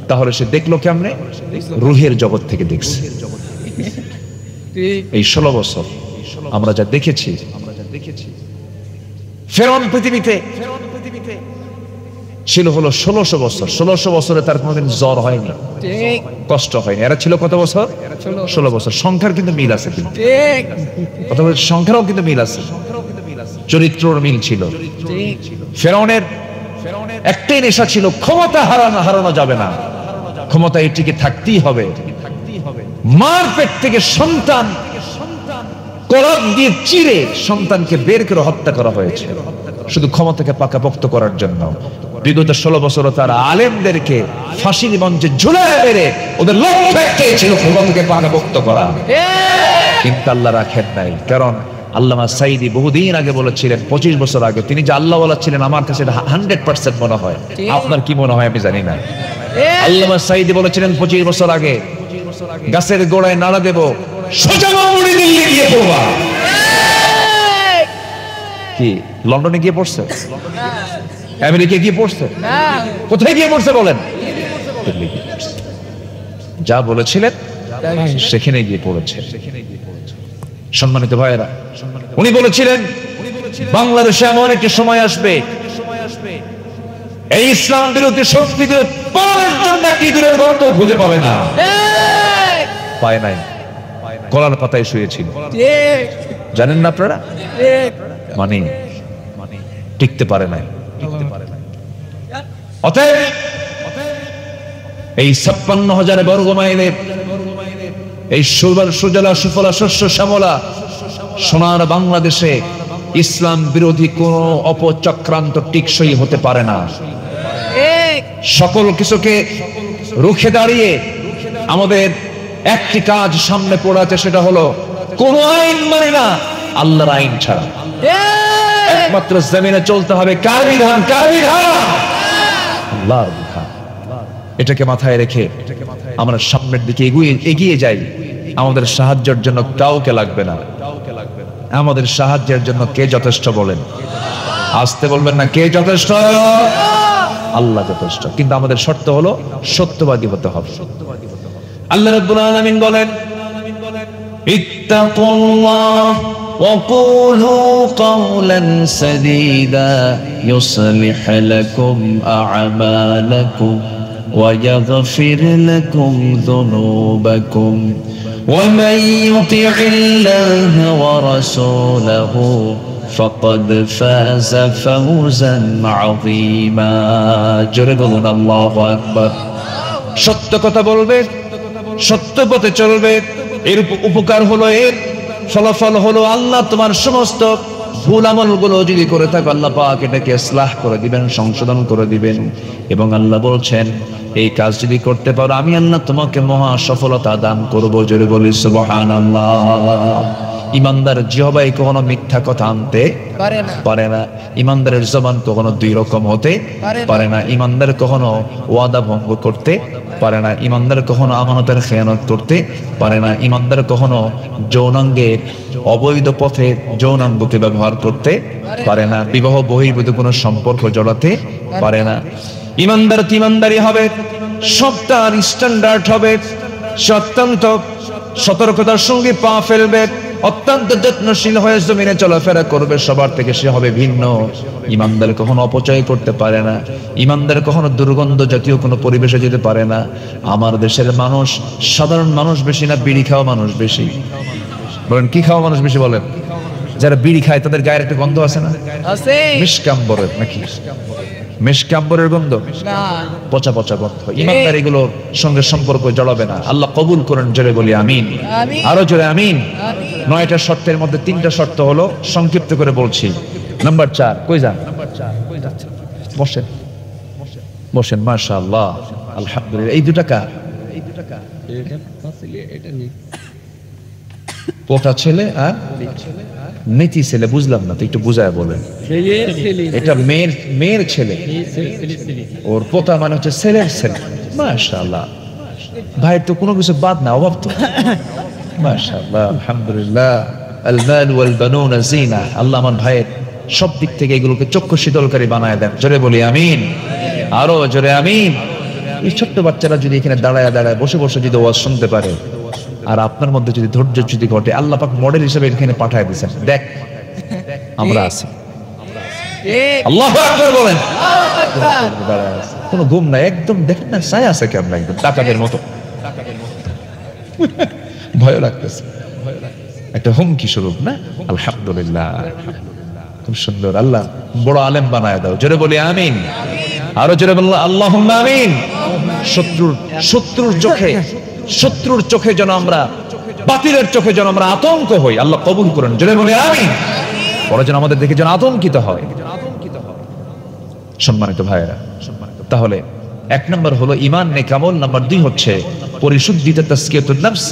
তাহলে সে দেখলো কেমনে? রুহের জগৎ থেকে দেখছে। এই 16 বছর আমরা যা দেখেছি, ফেরাউন পৃথিবীতে ছিল হলো 1600 বছর। 1600 বছরে তার কোনোদিন জ্বর হয়নি, কষ্ট হয়নি। এরা ছিল কত বছর? 16 বছর। সংখ্যার কিন্তু মিল আছে, কিন্তু কথা বলছে, সংখ্যারও কিন্তু মিল আছে, চরিত্রর মিল ছিল। ফেরাউনের একটাই নেশা ছিল, ক্ষমতা হারানো যাবে না, ক্ষমতা এটিকে থাকতেই হবে। মার পেট থেকে সন্তান কলাপ দিয়ে চিরে সন্তানকে বের করে হত্যা করা হয়েছে শুধু ক্ষমতাকে পাকাপোক্ত করার জন্য। বিগত 16 বছর তারা আলেমদেরকে ফাঁসির মঞ্চে ঝুলায় মেরে ওদের লক্ষ্য একটাই ছিল ক্ষমতাকে পাকাপোক্ত করা, কিন্তু আল্লাহ রাখেন নাই। কারণ আল্লামা সাঈদী বহুদিন আগে বলেছিলেন, 25 বছর আগে, তিনি যে আল্লাহ ওয়ালা ছিলেন আমার কাছে 100% মনে হয়। আপনার কি মনে হয় আমি জানি না। আল্লামা সাঈদী বলেছিলেন 25 বছর আগে, গাছের গোড়ায় নাড়া দেব, সোজা মামুনি দিল্লি গিয়ে পড়বা। কি লন্ডনে গিয়ে পড়ছে? আমেরিকা গিয়ে পড়ছে? কোথায় গিয়ে পড়ছে বলেন? যা বলেছিলেন সেখানে গিয়ে পড়েছে। সম্মানিত ভাইয়েরা, উনি বলেছিলেন বাংলাদেশে এমন একটি সময় আসবে এই ইসলাম বিরোধী শক্তিদের খুঁজে পাবে না। পায় নাই, কলার পাতায় শুয়েছিল। জানেন না আপনারা? মানে টিকতে পারে নাই। অতএব এই 56,000 বর্গ মাইলের এই সুজলা সুফলা শস্য শ্যামলা সোনার বাংলাদেশে ইসলাম বিরোধী কোন অপচক্রান্ত টিকসই হতে পারে না। সকল কিছুকে রুখে দাঁড়িয়ে আমাদের একটি কাজ সামনে পড়ে আছে, সেটা হলো কোন আইন মানে না আল্লাহর আইন ছাড়া। একমাত্র জমিনে চলতে হবে কার বিধান? কার বিধান? আল্লাহর বিধান। এটাকে মাথায় রেখে আমরা সামনের দিকে এগিয়ে যাই। আমাদের সাহায্যের জন্য কাউকে লাগবে না। আমাদের সাহায্যের জন্য কে যথেষ্ট বলেন? আসতে বলবেন না, কে যথেষ্ট? আল্লাহ যথেষ্ট। কিন্তু আমাদের শর্ত হলো সত্যবাদী হতে হবে। আল্লাহ রাব্বুল আলামিন বলেন, ইত্তাকুল্লাহ ওয়া কুলু কাওলান সাদীদা ইউসলিহ লাকুম আ'মালাকুম ওয়া ইয়াগফির লাকুম যুনুবাকুম ওয়া মান ইউতি'ইল্লাহা ওয়া রাসূলাহু ফাকাদ ফাযা ফাওজান আযীমা। জোরে বলুন আল্লাহু আকবার। সত্য কথা বলবে, সত্য পথে চলবে, এর উপকার হলো, এর ফলাফল হলো আল্লাহ তোমার সমস্ত ভুল আমলগুলো যদি করে থাকো আল্লাহ পাক এটাকে ইসলাহ করে দিবেন, সংশোধন করে দিবেন। এবং আল্লাহ বলছেন এই কাজ যদি করতে পারো আমি আল্লাহ তোমাকে মহা সফলতা দান করবো। জোরে বলি সুবহানাল্লাহ। ইমানদার জিহ্বায় কখনো মিথ্যা কথা আনতে পারে না। ইমানদারের জবান কখনো দুই রকম হতে পারে না। ইমানদার কখনো ওয়াদা ভঙ্গ করতে পারে না। ইমানদার কখনো আমানতের খেয়ানত করতে পারে না। ইমানদার কখনো যৌনাঙ্গের অবৈধ পথে যৌনাঙ্গকে ব্যবহার করতে পারে না। বিবাহ বহির্ভূত কোনো সম্পর্ক জড়াতে পারে না। ইমানদার ইমানদারি হবে, সবটা স্ট্যান্ডার্ড হবে, সে অত্যন্ত সতর্কতার সঙ্গে পা ফেলবে, অত্যন্ত যত্নশীল হয়ে জমিনে চলাফেরা করবে, সবার থেকে সে হবে ভিন্ন। ইমানদার কখনো অপচয় করতে পারে না। ইমানদার কখনো দুর্গন্ধ জাতীয় কোনো পরিবেশে যেতে পারে না। আমার দেশের মানুষ, সাধারণ মানুষ বেশি না বিড়ি খাওয়া মানুষ বেশি? বলেন কি খাওয়া মানুষ বেশি? বলেন যারা বিড়ি খায় তাদের গায়ের একটা গন্ধ আছে না? মিশকাম্বরের নাকি? মিশকাম্বরের গন্ধ, পচা পচা গন্ধ। ইমানদার এগুলোর সঙ্গে সম্পর্ক জড়াবে না। আল্লাহ কবুল করেন। জোরে বলি আমিন। আরো জোরে আমিন। 9টা শর্তের মধ্যে 3টা শর্ত হলো, সংক্ষিপ্ত করে বলছি। নাম্বার 4 কই যান? বসেন বসেন। মাশাআল্লাহ, আলহামদুলিল্লাহ। এই দুটা কার? পোটা ছেলে আর নেতি ছেলে। বুঝলাম না তো, একটু বুঝায় বলেন। এটা মেয়ের ছেলে, ওর পোতা মানে হচ্ছে ছেলের ছেলে। মাশাআল্লাহ, ভাইয়ের তো কোনো কিছু বাদ না, অভাব তো। মাশাআল্লাহ, আলহামদুলিল্লাহ। আল মাল ওয়াল বানুনা জিনা। আল্লাহ আমার ভাইয়ের সব দিক থেকে এগুলোকে চক্ষু শীতলকারী বানায় দেন। জোরে বলি আমিন। আরো জোরে আমিন। এই ছোট্ট বাচ্চারা যদি এখানে দাঁড়ায় দাঁড়ায় বসে বসে যদি ওয়াজ শুনতে পারে, আর আপনার মধ্যে যদি ধৈর্য যদি ঘটে, আল্লাহ পাক মডেল হিসেবে এখানে পাঠায় দিয়েছেন। দেখ আমরা আছি। আল্লাহু আকবার বলেন। কোনো ঘুম নাই, একদম দেখেন না ছায়া আছে কেমন, একদম ডাকাতের মতো। ভয় লাগতেছে, একটা হুমকি স্বরূপ না? আলহামদুলিল্লাহ, খুব সুন্দর। আল্লাহ বড় আলেম বানায় দাও। জোরে বলি আমিন। আরো জোরে বললাম আল্লাহুম্মা আমিন। শত্রুর চোখে যেন আমরা, বাতিলের চোখে যেন আমরা আতঙ্ক হই, আল্লাহ কবুল করেন। জোরে বলি আমিন। পরে যেন আমাদের দেখে যেন আতঙ্কিত হয়। সম্মানিত ভাইয়েরা, তাহলে 1 নম্বর হলো ঈমান নেকামল। নাম্বার 2 হচ্ছে পরিশুদ্ধিতা, তাসকিয়াতুন নফস।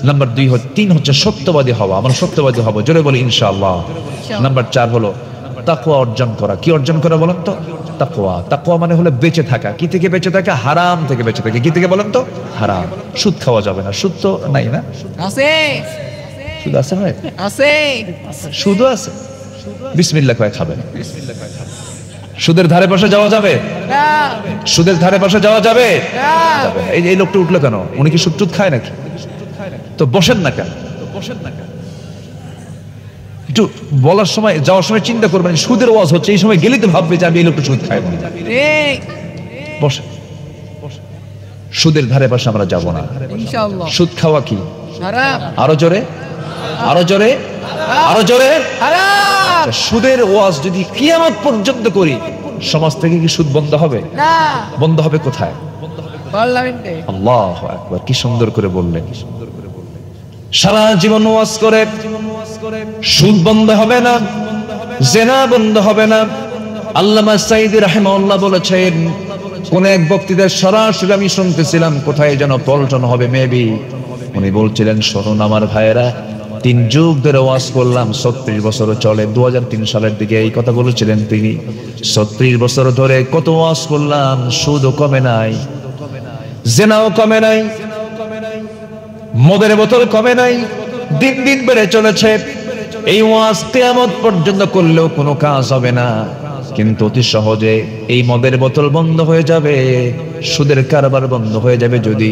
নাম্বার 3 হচ্ছে সত্যবাদী হওয়া। আমরা সত্যবাদী হব। জোরে বলি ইনশাআল্লাহ। নাম্বার 4 হলো তাকওয়া অর্জন করা। কি অর্জন করা বলেন তো? তাকওয়া। তাকওয়া মানে হলো বেঁচে থাকা। কি থেকে বেঁচে থাকা? হারাম থেকে বেঁচে থাকা। কি থেকে বলেন তো? হারাম। সুদ খাওয়া যাবে না। সুদ তো নাই না? আছে। সুদ আছে ভাই? আছে। সুদও আছে। বিসমিল্লাহ কয়ে খাবেন। সুদের ধারে পাশে যাওয়া যাবে না। সুদের ধারে পাশে যাওয়া যাবে না। এই লোকটা উঠলো কেন? উনি কি সুদ টুদ খায় নাকি? তো বসেন না কেন? একটু বলার সময়, যাওয়ার সময় চিন্তা করবেন সুদের ওয়াজ হচ্ছে, এই সময় গেলেই তো ভাববে যে আমি এই লোকটা সুদ খাই না। বসে সুদের ধারে পাশে আমরা যাব না ইনশাআল্লাহ। সুদ খাওয়া কি হারাম। আরো জোরে, আরো জোরে, আরো জোরে। হারাম। সুদের ওয়াজ যদি কিয়ামত পর্যন্ত করি, সমাজ থেকে কি সুদ বন্ধ হবে না? বন্ধ হবে কোথায়? পার্লামেন্টে। আল্লাহু আকবার, কি সুন্দর করে বললেন। সারা জীবন ওয়াজ করে সুদ বন্ধ হবে না। জেনা বন্ধ হবে না। আল্লামা সাঈদী রাহিমাহুল্লাহ বলেছেন, কোন এক বক্তৃতায় সরাসরি আমি শুনতেছিলাম, কোথায় যেন পল্টন হবে মেবি, উনি বলছিলেন, শুনুন আমার ভাইয়েরা, 3 যুগ ধরে ওয়াজ করলাম, 36 বছর চলে, 2003 সালের দিকে এই কথা বলেছিলেন তিনি। 36 বছর ধরে কত ওয়াজ করলাম, সুদও কমে নাই, জেনাও কমে নাই, মদের বোতল কমে নাই, দিন দিন বেড়ে চলেছে। এই ওয়াজ কিয়ামত পর্যন্ত করলেও কোনো কাজ হবে না, কিন্তু অতি সহজে এই মদের বোতল বন্ধ হয়ে যাবে, সুদের কারবার বন্ধ হয়ে যাবে যদি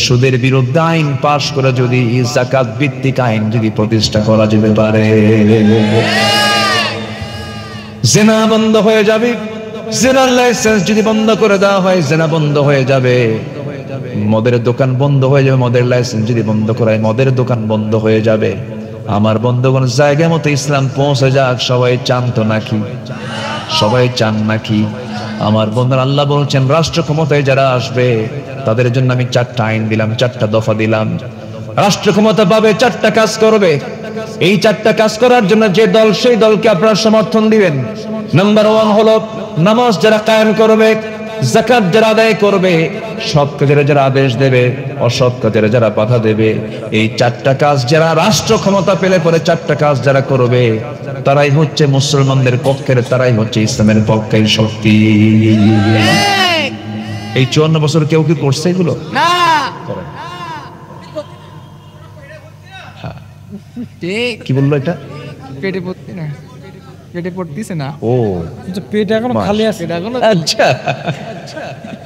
সুদের বিরুদ্ধে আইন পাশ করে, যদি যাকাত ভিত্তিক আইন যদি প্রতিষ্ঠা করা যেতে পারে। জেনা বন্ধ হয়ে যাবে, জেনার লাইসেন্স যদি বন্ধ করে দেওয়া হয়, জেনা বন্ধ হয়ে যাবে। মদের দোকান বন্ধ হয়ে যাবে, মদের লাইসেন্স যদি বন্ধ করায়, মদের দোকান বন্ধ হয়ে যাবে। আমার বন্ধুগণ, জায়গা মতো ইসলাম পৌঁছে যাক, সবাই চান তো নাকি? সবাই চান নাকি? আমার বন্ধুরা, আল্লাহ বলছেন, রাষ্ট্র ক্ষমতায় যারা আসবে তাদের জন্য আমি 4টা আইন দিলাম, 4টা দফা দিলাম। রাষ্ট্র ক্ষমতা পাবে, 4টা কাজ করবে। এই 4টা কাজ করার জন্য যে দল, সেই দলকে আপনারা সমর্থন দিবেন। নাম্বার 1 হলো নামাজ যারা কায়েম করবে, যাকাত যারা আদায় করবে, সৎ কাজের যারা আদেশ দেবে, অসৎ কাজের যারা বাধা দেবে। এই 4টা কাজ যারা রাষ্ট্র ক্ষমতা পেলে পরে 4টা কাজ যারা করবে, তারাই হচ্ছে মুসলমানদের পক্ষের, তারাই হচ্ছে ইসলামের পক্ষের শক্তি। এই 54 বছর কেউ কি করছে এগুলো? না, কি বললো এটা? পেটে পড়তে না, পেটে পড়তিছে না। ও পেট এখনো খালি আছে, আচ্ছা,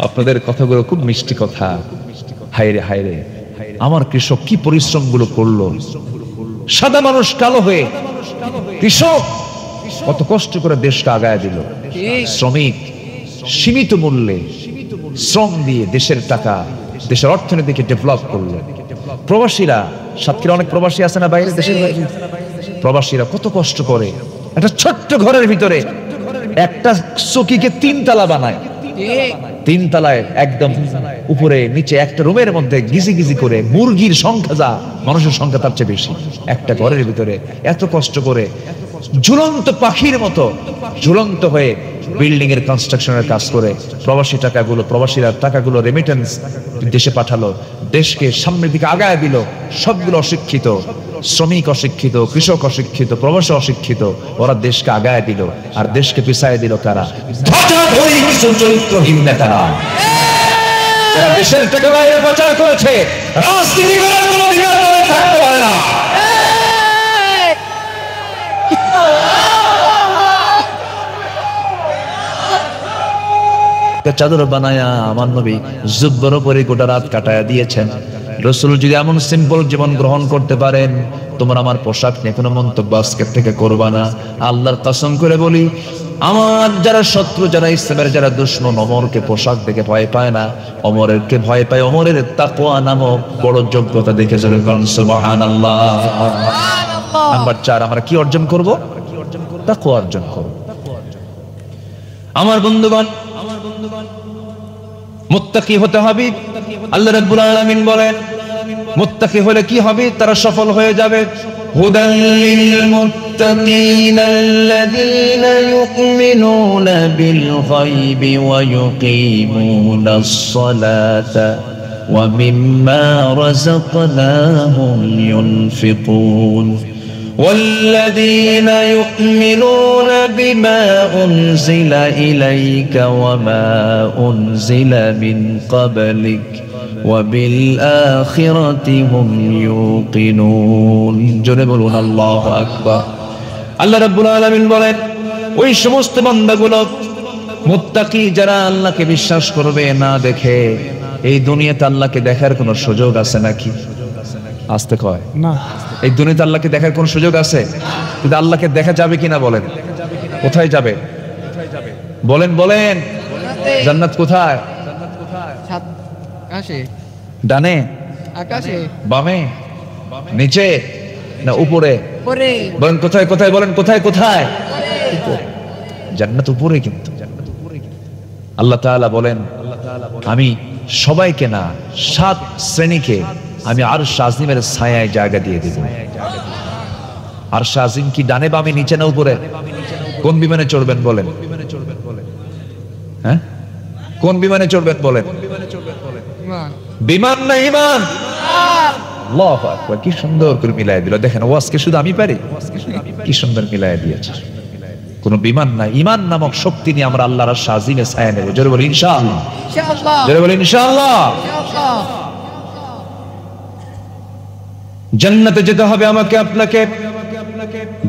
আপনাদের কথাগুলো খুব মিষ্টি কথা। হায়রে হায়রে, আমার কৃষক কি পরিশ্রম গুলো করলো, সাদা মানুষ কালো হয়ে, কৃষক কত কষ্ট করে দেশটা আগায় দিল। শ্রমিক সীমিত মূল্যে শ্রম দিয়ে দেশের টাকা, দেশের অর্থনীতিকে ডেভেলপ করলো। প্রবাসীরা, সাতক্ষীরা অনেক প্রবাসী আছে না বাইরে, দেশের বাইরে, প্রবাসীরা কত কষ্ট করে একটা ছোট্ট ঘরের ভিতরে একটা চকিকে 3 তালা বানায়। 3 তালায় একদম উপরে নিচে একটা রুমের মধ্যে গিজি গিজি করে, মুরগির সংখ্যা যা, মানুষের সংখ্যা তার চেয়ে বেশি, একটা ঘরের ভিতরে এত কষ্ট করে ঝুলন্ত পাখির মতো ঝুলন্ত হয়ে বিল্ডিং এর কনস্ট্রাকশনের কাজ করে প্রবাসীরা টাকাগুলো রেমিটেন্স দেশে পাঠালো, দেশকে সামনের দিকে আগায় দিল। সবগুলো অশিক্ষিত, শ্রমিক অশিক্ষিত, কৃষক অশিক্ষিত, প্রবাসী অশিক্ষিত, ওরা দেশকে আগায় দিল। আর দেশকে পিছায় দিল কারা? চরিত্রহীন নেতারা, যারা দেশের টাকা বাইরে প্রচার করেছে। রাজনীতি করার কোনো অধিকার থাকতে পারে না। চাদর বানায়া আমার নবী জুব্বর উপরে গোটা রাত কাটায়া দিয়েছেন। রাসূল যদি এমন সিম্পল জীবন গ্রহণ করতে পারেন, তোমরা আমার পোশাক নিয়ে কোনো মন্তব্য আজকের থেকে করবা না। আল্লাহর কসম করে বলি, আমার যারা শত্রু, যারা ইসলামের যারা দুশমন, ওমরকে পোশাক দেখে ভয় পায় না, ওমরেরকে ভয় পায় ওমরের তাকওয়া নামক বড় যোগ্যতা দেখে। সুবহানাল্লাহ। নাম্বার 4, আমরা কি অর্জন করব? তাকওয়া অর্জন করব। আমার বন্ধুগণ, মুত্তাকি হতে হবে। আল্লাহ রাব্বুল আলামিন বলেন, মুত্তাকি হলে কি হবে? তারা সফল হয়ে যাবে। হুদাল লিল মুত্তাকিন আল্লাযীনা ইউমিনুনা বিল গায়বি ওয়া ইউকিমুনাস সালাতা ওয়া মিম্মা রাযাকনাহুম ইউনফিকুন والذين يؤمنون بما أنزل إليك وما أنزل من قبلك وبالآخرة هم يوقنون جنبون الله أكبر আল্লাহ রাব্বুল আলামিন বলেন, ওই সমস্ত বান্দাগুলো মুত্তাকি যারা আল্লাহকে বিশ্বাস করবে না দেখে। এই দুনিয়াতে আল্লাহকে দেখার কোনো সুযোগ আছে নাকি? আসতে কয় না। এই দুনিয়াতে আল্লাহকে দেখার কোন সুযোগ আছে? কিন্তু আল্লাহকে দেখা যাবে কিনা বলেন? কোথায় যাবে বলেন? বলেন, জান্নাত কোথায়? আকাশে, ডানে, আকাশে, বামে, নিচে না উপরে? উপরে। বলেন কোথায়? কোথায় বলেন? কোথায়? কোথায়? জান্নাত উপরে। কিন্তু আল্লাহ তাআলা বলেন, আমি সবাইকে না, 7 শ্রেণীকে আমি আরশ আজিমের ছায়ায় জায়গা দিয়ে দেব। আরশ আজিম কি ডানে বামে নিচে না উপরে? কোন বিমানে চড়বেন বলেন? হ্যাঁ, কোন বিমানে চড়বেন বলেন? ইমান। বিমান না ঈমান? আল্লাহু আকবার, কি সুন্দর করে মিলাই দিল। দেখেন ওয়াজকে শুধু আমি পারি, কি সুন্দর মিলাই দিয়েছে। কোন বিমান না, ঈমান নামক শক্তি নিয়ে আমরা আল্লাহর আরশ আজিমে ছায়া নেব। জোরে বলি ইনশাআল্লাহ। ইনশাআল্লাহ। জোরে বলি ইনশাআল্লাহ। ইনশাআল্লাহ। জান্নাতে যেতে হবে আমাকে আপনাকে।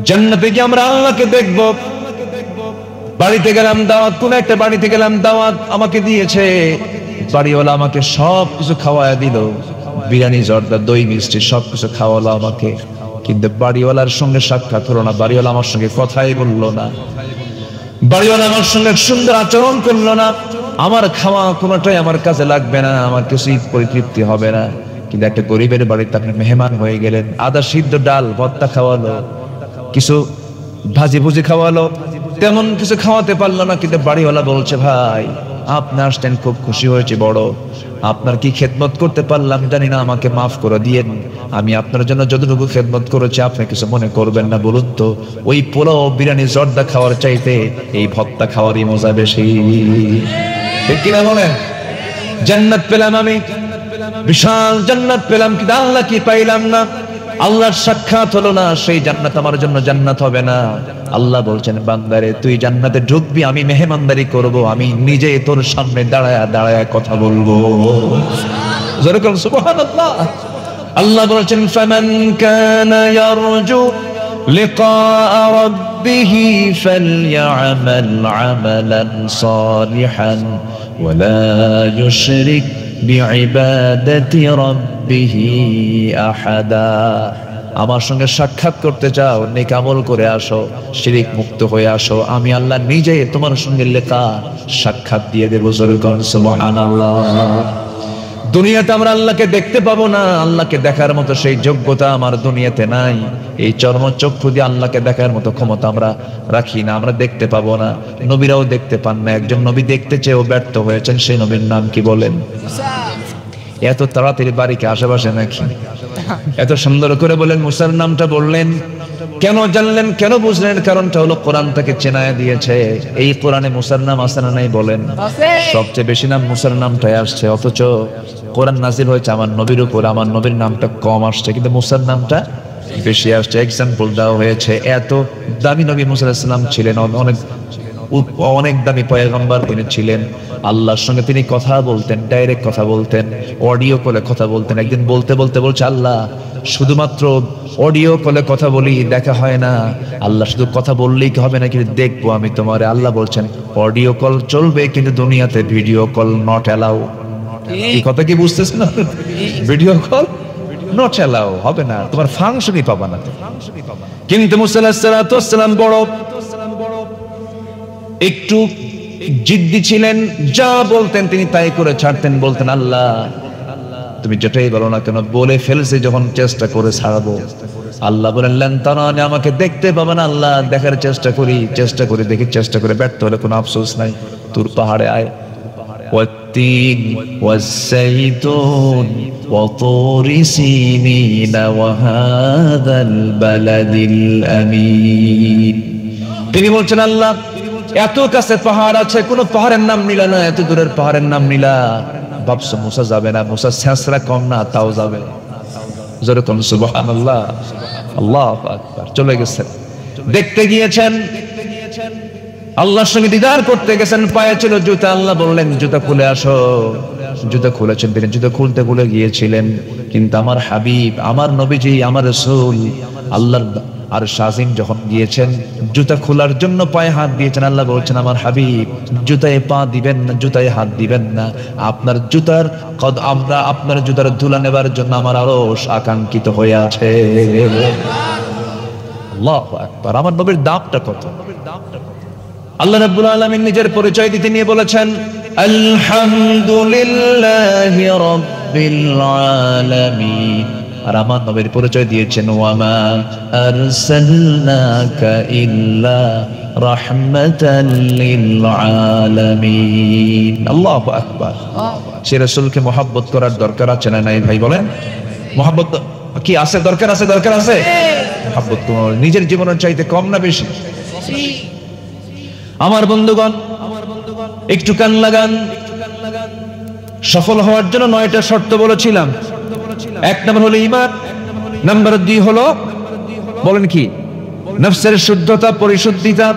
জান্নাতে গিয়ে আমরা আল্লাহকে দেখব। বাড়িতে গেলাম দাওয়াত, কোন একটা বাড়িতে গেলাম দাওয়াত আমাকে দিয়েছে, বাড়িওয়ালা আমাকে সব কিছু খাওয়ায় দিল, বিরিয়ানি, জর্দা, দই, মিষ্টি সবকিছু খাওয়ালো আমাকে, কিন্তু বাড়িওয়ালার সঙ্গে সাক্ষাৎ হলো না। বাড়িওয়ালা আমার সঙ্গে কথাই বললো না, বাড়িওয়ালা আমার সঙ্গে সুন্দর আচরণ করলো না। আমার খাওয়া কোনোটাই আমার কাছে লাগবে না, আমার কিছুই পরিতৃপ্তি হবে না। কিন্তু একটা গরিবের বাড়িতে আপনি মেহমান হয়ে গেলেন, আদা সিদ্ধ ডাল ভর্তা খাওয়ালো, কিছু ভাজি ভুজি খাওয়ালো, তেমন কিছু খাওয়াতে পারলো না। কিন্তু বাড়িওয়ালা বলছে, ভাই আপনি আসতেন, খুব খুশি হয়েছে বড়, আপনার কি খেদমত করতে পারলাম জানি না, আমাকে মাফ করে দিয়েন। আমি আপনার জন্য যতটুকু খেদমত করেছি আপনি কিছু মনে করবেন না। বলুন তো, ওই পোলাও, বিরিয়ানি, জর্দা খাওয়ার চাইতে এই ভর্তা খাওয়ারই মজা বেশি, ঠিক কিনা বলেন? জান্নাত পেলাম আমি, বিশাল জান্নাত পেলাম, কিন্তু আল্লাহ কি পাইলাম না। আল্লাহর সাক্ষাৎ হলো না, সেই জান্নাত আমার জন্য জান্নাত হবে না। আল্লাহ বলছেন, বান্দারে তুই জান্নাতে ঢুকবি, আমি মেহমানদারি করব, আমি নিজে তোর সামনে দাঁড়ায় দাঁড়ায় কথা বলবো। যেরকম সুবহানাল্লাহ। আল্লাহ বলছেন, ফামান কানা ইয়ারজু লিকা রাব্বিহি ফালইআমাল আমালান সালিহান ওয়ালা ইউশরিক বিইবাদাতি রাব্বিহি আহাদা। আমার সঙ্গে সাক্ষাৎ করতে চাও, নেক আমল করে আসো, শিরিক মুক্ত হয়ে আসো, আমি আল্লাহ নিজে তোমার সঙ্গে লেখা সাক্ষাৎ দিয়ে দেব। সুবহানাল্লাহ। দুনিয়াতে আমরা আল্লাহকে দেখতে পাবো না, আল্লাহকে দেখার মতো সেই যোগ্যতা আমার দুনিয়াতে নাই। এই চর্মচক্ষু দিয়ে আল্লাহকে দেখার মতো ক্ষমতা আমরা রাখি না, আমরা দেখতে পাবো না। নবীরাও দেখতে পান না। একজন নবী দেখতে চেয়েও ব্যর্থ হয়েছেন, সেই নবীর নাম কি বলেন? এত তাড়াতাড়ি বাড়িকে আশেপাশে নাকি? এত সুন্দর করে বলেন, মুসার নামটা বললেন, কেন জানলেন, কেন বুঝলেন? কারণটা হলো কোরআন তাকে চেনায় দিয়েছে। এই কোরআনে মুসার নাম আছে না নাই বলেন? সবচেয়ে বেশি নাম মুসার নামটাই আসছে, অথচ কোরআন নাজিল হয়েছে আমার নবীর উপর, আমার নবীর নামটা কম আসছে, কিন্তু মুসার নামটা বেশি আসছে। এক্সাম্পল দেওয়া হয়েছে, এত দামি নবী মুসা আলাইহিস সালাম ছিলেন, অনেক দামি পয়গম্বর তিনি ছিলেন। আল্লাহর সঙ্গে তিনি কথা বলতেন, ডাইরেক্ট কথা বলতেন, অডিও কলে কথা বলতেন। একদিন বলতে বলতে বলছে, আল্লাহ শুধুমাত্র অডিও কলে কথা বলি, দেখা হয় না। আল্লাহ শুধু কথা বললেই কি হবে না, কিন্তু দেখবো আমি তোমারে। আল্লাহ বলছেন, অডিও কল চলবে, কিন্তু দুনিয়াতে ভিডিও কল নট অ্যালাউ। এই কথা কি বুঝতেছ না? ভিডিও কল নট অ্যালাউ হবে না, তোমার ফাংশনই পাবা না। কিন্তু মুসা আলাইহিস সালাম বড় একটু জিদ্দি ছিলেন, যা বলতেন তিনি তাই করে ছাড়তেন। বলতেন, আল্লাহ তুমি যেটাই বলো না কেন, বলে ফেলছে যখন চেষ্টা করে ছাড়াবো। আল্লাহ বলেন, লেন তারানি, আমাকে দেখতে পাবে না। আল্লাহ দেখার চেষ্টা করি দেখি, চেষ্টা করে ব্যর্থ হলে কোনো আফসোস নাই। তুর পাহাড়ে আয়, ওয়াত্তিন ওয়াসসাইতুন ওয়া তুরি সিনিন ওয়া হাযাল বালাদিল আমিন। তিনি বলছেন, আল্লাহ এত কাছে পাহাড় আছে, কোন পাহাড়ের নাম নিলা না, এত দূরের পাহাড়ের নাম নিলা। ভাবছো মুসা যাবে না, মুসা ছেঁচড়া কম না, তাও যাবে। যেরকম সুবহানাল্লাহ, আল্লাহু আকবার। চলে গেছেন, দেখতে গিয়েছেন, আল্লাহর সঙ্গে দিদার করতে গেছেন। পায়ে ছিল জুতা, আল্লাহ বললেন জুতা খুলে আসো। জুতা খুলেছেন, তিনি জুতা খুলতে ভুলে গিয়েছিলেন। কিন্তু আমার হাবিব, আমার নবীজি, আমার রাসূল আল্লাহর আর শাজিম যখন গিয়েছেন, জুতা খোলার জন্য পায়ে হাত দিয়েছেন। আল্লাহ বলছেন, আমার হাবিব জুতায় পা দিবেন না, জুতায় হাত দিবেন না। আপনার জুতার আমরা আপনার জুতার ধুলা নেবার জন্য আমার আরশ আকাঙ্ক্ষিত হয়ে আছে। আল্লাহু আকবার। আমার নবীর দামটা কত! আল্লাহ রাব্বুল আলামিন নিজের পরিচয় দিতে নিয়ে বলেছেন, আলহামদুলিল্লাহি রাব্বিল আলামিন। আর আমার নবীর পরিচয় দিয়েছেন, ওয়ামা আরসালনাকা ইল্লা রাহমাতাল লিল আলামিন। আল্লাহু আকবার। সে রাসূলকে মহব্বত করার দরকার আছে না নাই ভাই বলেন? মহব্বত কি আছে? দরকার আছে, দরকার আছে। মহব্বত নিজের জীবনের চাইতে কম না বেশি? আমার বন্ধুগণ, একটু কান লাগান। সফল হওয়ার জন্য 9টা শর্ত বলেছিলাম। 1 নম্বর হলো ঈমান, নাম্বার 2 হলো বলেন কি নফসের শুদ্ধতা পরিশুদ্ধিতা,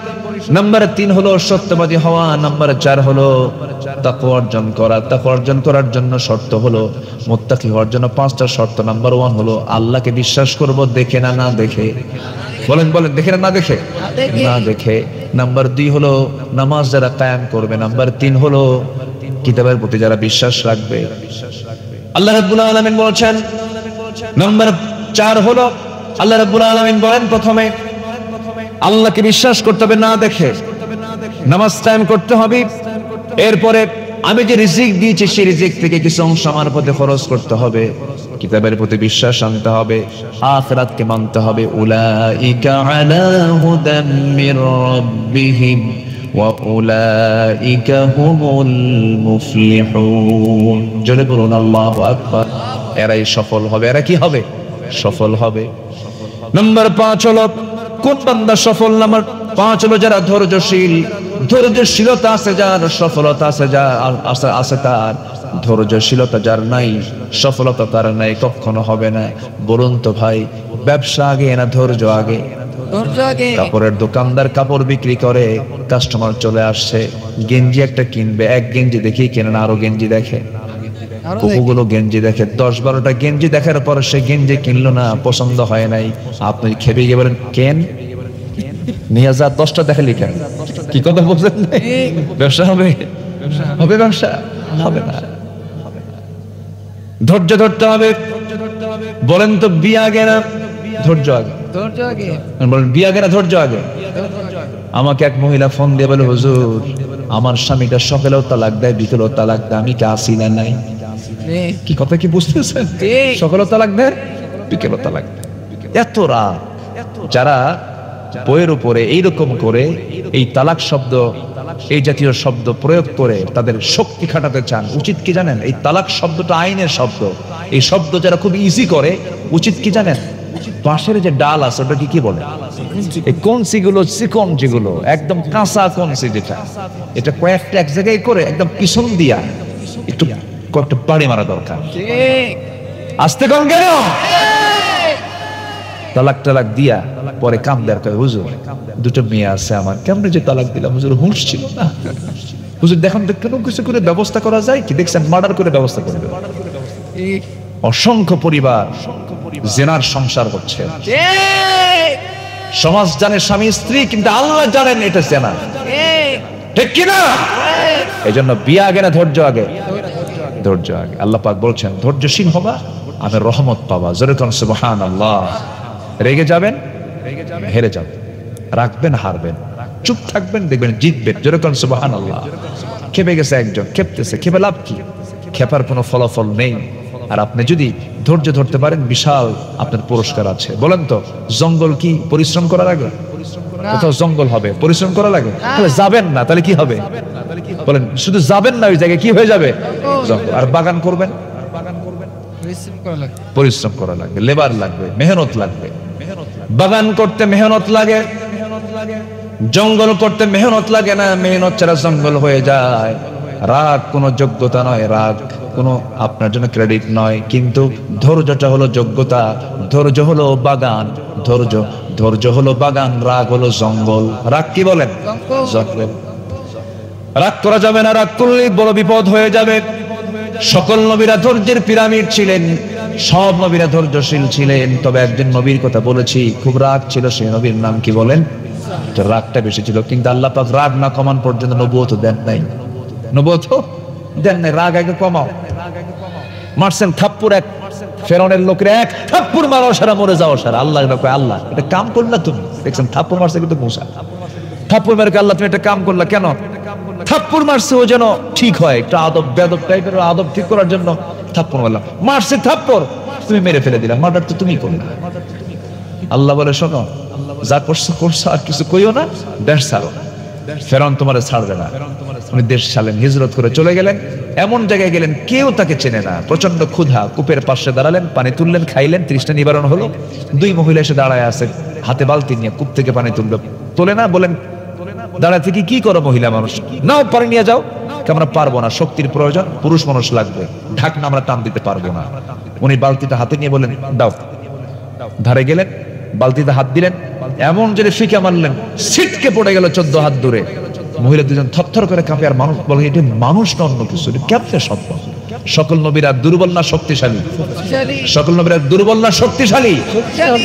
নাম্বার 3 হলো সত্যবাদী হওয়া, নাম্বার 4 হলো তাকওয়া অর্জন করা। তাকওয়া অর্জন করার জন্য শর্ত হলো মুত্তাকি হওয়ার জন্য 5টা শর্ত। নাম্বার 1 হলো আল্লাহকে বিশ্বাস করব দেখে না, না দেখে। বলেন বলেন, দেখে না, না দেখে? না দেখে। নাম্বার 2 হলো নামাজ যারা কায়েম করবে। নাম্বার 3 হলো কিতাবের প্রতি যারা বিশ্বাস রাখবে। আল্লাহ রাব্বুল আলামিন বলেছেন নাম্বার 4 হলো আল্লাহ রাব্বুল আলামিন বলেন প্রথমে আল্লাহকে বিশ্বাস করতে হবে না দেখে, নামাজ কায়েম করতে হবে, এরপরে আমি যে রিজিক দিয়েছি সেই রিজিক থেকে কিছু অংশ আমার পথে খরচ করতে হবে, কিতাবের প্রতি বিশ্বাস আনতে হবে, আখিরাতকে মানতে হবে। উলাইকা আলা হুদাম মির রাব্বিহিম ওয়া উলাইকা হুমুল মুফলিহুন। জোরে বলুন আল্লাহু আকবার। এরাই সফল হবে। এরা কি হবে? সফল হবে। নাম্বার 5 হলো কোন বান্দা সফল? নাম্বার 5 হলো যারা ধৈর্যশীল। ধৈর্যশীলতা আছে যার, সফলতা আছে যার, আছে তার। ধৈর্যশীলতা যার নাই, সফলতা তার নাই, কখনো হবে না। বলুন তো ভাই, ব্যবসা আগে না ধৈর্য আগে? কাপড়ের দোকানদার কাপড় বিক্রি করে, কাস্টমার চলে আসছে, গেঞ্জি একটা কিনবে, এক গেঞ্জি দেখেই কেনে না, আরো গেঞ্জি দেখে, কতগুলো গেঞ্জি দেখে, 10-12টা গেঞ্জি দেখার পর সে গেঞ্জি কিনলো না, পছন্দ হয় নাই। আপনি খেপে গিয়ে বলেন কেন নিয়ে যা, 10টা দেখালি কেন? কি কথা বলছেন? ব্যবসা হবে? হবে ব্যবসা? হবে না। ধৈর্য ধরতে হবে। বলেন তো বিয়ে আগে না ধৈর্য আগে? বলেন বিয়ে আগে না ধৈর্য আগে? আমাকে এক মহিলা ফোন দিয়ে বলে, হুজুর আমার স্বামীটা সকালেও তালাক দেয়, বিকেলেও তালাক দেয়, আমি কি আসি না নাই? কি কথা কি বুঝতেছেন? সকালেও তালাক দেয়, বিকেলেও তালাক দেয়। এত রাগ। যারা বইয়ের উপরে এইরকম করে এই তালাক শব্দ, এই জাতীয় শব্দ প্রয়োগ করে তাদের শক্তি খাটাতে চান, উচিত কি জানেন? এই তালাক শব্দটা আইনের শব্দ। এই শব্দ যারা খুব ইজি করে, উচিত কি জানেন? বাঁশের যে ডাল আছে ওটা কি বলে? এই কঞ্চি গুলো, চিকন যেগুলো একদম কাঁচা কঞ্চি, যেটা এটা কয়েকটা এক জায়গায় করে একদম পিছন দিয়া একটু কয়েকটা বাড়ি মারা দরকার। আসতে কম কেন? তালাক টালাক দিয়া পরে কাম দেয়ার কয়, হুজুর 2টা মেয়ে আছে আমার, কেমনে যে তালাক দিলাম হুজুর, হুঁশ ছিল না। হুজুর দেখুন তো কেন কিছু করে ব্যবস্থা করা যায় কি? দেখছেন মার্ডার করে ব্যবস্থা করে দেবে। অসংখ্য পরিবার জেনার সংসার করছে। সমাজ জানে স্বামী স্ত্রী, কিন্তু আল্লাহ জানেন এটা জেনা, ঠিক কিনা? এই জন্য বিয়ে আগে না ধৈর্য আগে? ধৈর্য আগে। আল্লাহ পাক বলছেন ধৈর্যশীল হবা, আমি রহমত পাবা। জোরে কোন সুবহানাল্লাহ। রেগে যাবেন, হেরে যাবেন, রাখবেন, হারবেন, চুপ থাকবেন, দেখবেন জিতবেন। জোরে কোন সুবহানাল্লাহ। খেপে গেছে একজন, খেপতেছে, খেপে লাভ কি? খেপার কোনো ফলাফল নেই। আর আপনি যদি ধৈর্য ধরতে পারেন, বিশাল আপনার পুরস্কার আছে। বলেন তো জঙ্গল কি পরিশ্রম করা লাগে? কোথাও জঙ্গল হবে পরিশ্রম করা লাগে? তাহলে যাবেন না, তাহলে কি হবে? বলেন শুধু যাবেন না, ওই জায়গায় কি হয়ে যাবে? জঙ্গল। আর বাগান করবেন, পরিশ্রম করা লাগবে, লেবার লাগবে, মেহনত লাগবে। বাগান করতে মেহনত লাগে, জঙ্গল করতে মেহনত লাগে না। মেহনত ছাড়া জঙ্গল হয়ে যায়। রাগ কোনো যোগ্যতা নয়, রাগ কোনো আপনার জন্য ক্রেডিট নয়, কিন্তু ধৈর্যটা হলো যোগ্যতা। ধৈর্য হলো বাগান, ধৈর্য হলো বাগান, রাগ হলো জঙ্গল। রাগ কি বলেন? জঙ্গল। রাগ করা যাবে না, রাগ করলে বড় বিপদ হয়ে যাবে। সকল নবীরা ধৈর্যের পিরামিড ছিলেন, সব নবীরা ধৈর্যশীল ছিলেন। তবে একজন নবীর কথা বলেছি, খুব রাগ ছিল, সেই নবীর নাম কি বলেন? রাগটা বেশি ছিল, কিন্তু আল্লাহ পাক রাগ না কমান পর্যন্ত নবুয়ত দেন নাই। নবুয়ত দেন নাই, রাগ আগে কমাও। মারছেন থাপ্পড় এক ফেরাউনের লোকের, এক থাপ্পড় মারো সারা মরে যাও সারা। আল্লাহ কয়, আল্লাহ এটা কাম করলা তুমি? দেখছেন থাপ্পড় মারছে কিন্তু মুসা, থাপ্পড় মেরে আল্লাহ তুমি এটা কাম করলা কেন? থাপ্পড় মারছে ও যেন ঠিক হয়, একটা আদব বেদব টাইপের আদব ঠিক করার জন্য থাপ্পড় মারলাম। মারছে থাপ্পড়, তুমি মেরে ফেলে দিলা, মার্ডার তো তুমি করলা। আল্লাহ বলে শোনো, যা করছো করছো, আর কিছু কইও না, দেশ ছাড়ো। ফেরাউন তোমারে ছাড়বে না। উনি দেশ ছাড়লেন, হিজরত করে চলে গেলেন। এমন জায়গায় গেলেন কেউ তাকে চেনে না, প্রচন্ড ক্ষুধা। কূপের পাশে দাঁড়ালেন, পানি তুললেন, খাইলেন, তৃষ্ণা নিবারণ হলো। 2 মহিলা এসে দাঁড়ায় আছে, হাতে বালতি নিয়ে কূপ থেকে পানি তুললো। তোলে না, বলেন দাঁড়ায় থেকে কি করো মহিলা মানুষ, নাও পারে নিয়ে যাও। আমরা পারবো না, শক্তির প্রয়োজন, পুরুষ মানুষ লাগবে, ঢাকনা আমরা টান দিতে পারবো না। উনি বালতিটা হাতে নিয়ে বললেন দাও। ধারে গেলেন, বালতিতে হাত দিলেন, এমন যে ফিকা মারলেন, ছিটকে পড়ে গেল 14 হাত দূরে। মহিলা দুজন থরথর করে কাঁপে, আর মানুষ বলে এটা মানুষ না অন্য কিছু, কেমনে সম্ভব? সকল নবীরা দুর্বল না শক্তিশালী? সকল নবীরা দুর্বল না শক্তিশালী?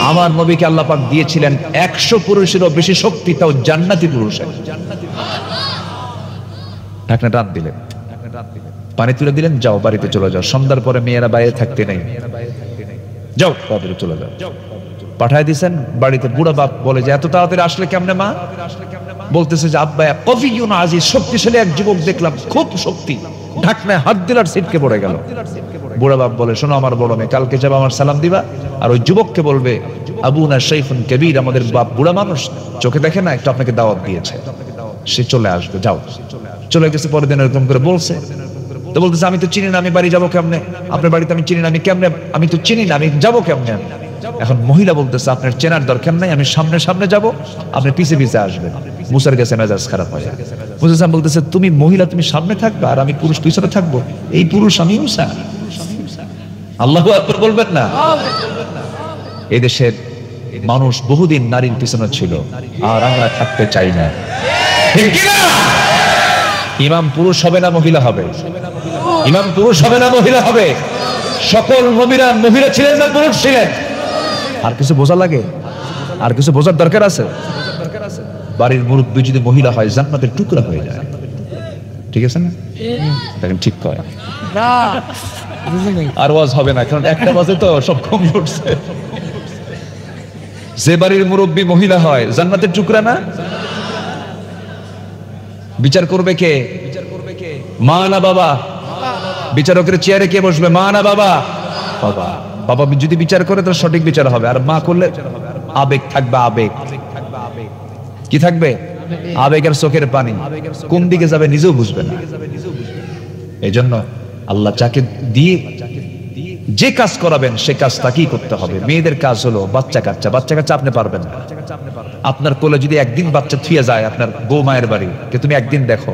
আমার নবীকে আল্লাহ পাক দিয়েছিলেন 100 পুরুষেরও বেশি শক্তি, তাও জান্নাতি পুরুষের। ঢাকনা টান দিলেন, পানি তুলে দিলেন, যাও বাড়িতে চলে যাও। সন্ধ্যার পরে মেয়েরা বাইরে থাকতে নেই, যাও বাড়িতে চলে যাও। পাঠায় দিয়েছেন বাড়িতে। বুড়া বাপ বলে যে এত তাড়াতাড়ি আসলে কেমনে মা? বলতেছে যে আব্বা কফিউন আজিজ, শক্তিশালী এক যুবক দেখলাম, খুব শক্তি, ঢাকনায় হাত দিল আর ছিটকে পড়ে গেল। বুড়া বাপ বলে শোনো আমার বড় মেয়ে, কালকে যাবে আমার সালাম দিবা, আর ওই যুবককে বলবে আবুনা শাইখুন কবির, আমাদের বাপ বুড়া মানুষ, চোখে দেখে না, একটু আপনাকে দাওয়াত দিয়েছে, সে চলে আসবে, যাও। চলে গেছে। পরের দিন এরকম করে বলছে, তো বলতেছে আমি তো চিনি না, আমি বাড়ি যাবো কেমনে? আপনার বাড়িতে আমি চিনি না, আমি কেমনে, আমি তো চিনি না, আমি যাবো কেমনে? এখন মহিলা বলতেছে আপনার চেনার দরকার নাই, আমি সামনে সামনে যাব, আপনি পিছে পিছে আসবেন। মুসার কাছে মেজাজ খারাপ হয়ে যায়। মুসা বলতেছে তুমি মহিলা, তুমি সামনে থাকবে আর আমি পুরুষ পিছনে থাকবো, এই পুরুষ আমি মুসা? আল্লাহু আকবার বলবেন না? এই দেশের মানুষ বহুদিন নারীর পিছনে ছিল, আর আমরা থাকতে চাই না। ঠিক কি না? ইমাম পুরুষ হবে না মহিলা হবে? ইমাম পুরুষ হবে না মহিলা হবে? সকল নবীরা মহিলা ছিলেন না পুরুষ ছিলেন? আর কিছু বোঝা লাগে? আর কিছু বোঝার দরকার আছে? বাড়ির মুরব্বী যদি মহিলা হয় জান্নাতের টুকরা হয়ে যায়। ঠিক আছে না? দেখেন ঠিক কয় আর ওয়াজ হবে না, কারণ একটা বাজে তো সব কমে উঠছে। যে বাড়ির মুরব্বী মহিলা হয় জান্নাতের টুকরা না? বিচার করবে কে? মা না বাবা? বিচারকের চেয়ারে কে বসবে? মা না বাবা? বাবা। বাবা যদি বিচার করে তো সঠিক বিচার হবে, আর মা করলে আবেগ থাকবে। আবেগ কি থাকবে? আবেগ আর চোখের পানি, কোন দিকে যাবে নিজেও বুঝবে না। এই জন্য আল্লাহ যাকে দিয়ে যে কাজ করাবেন সে কাজ তাকেই করতে হবে। মেয়েদের কাজ হলো বাচ্চা কাচ্চা। বাচ্চা কাচ্চা আপনি পারবেন না। আপনার কোলে যদি একদিন বাচ্চা থুয়ে যায় আপনার বউ মায়ের বাড়ি, তুমি একদিন দেখো,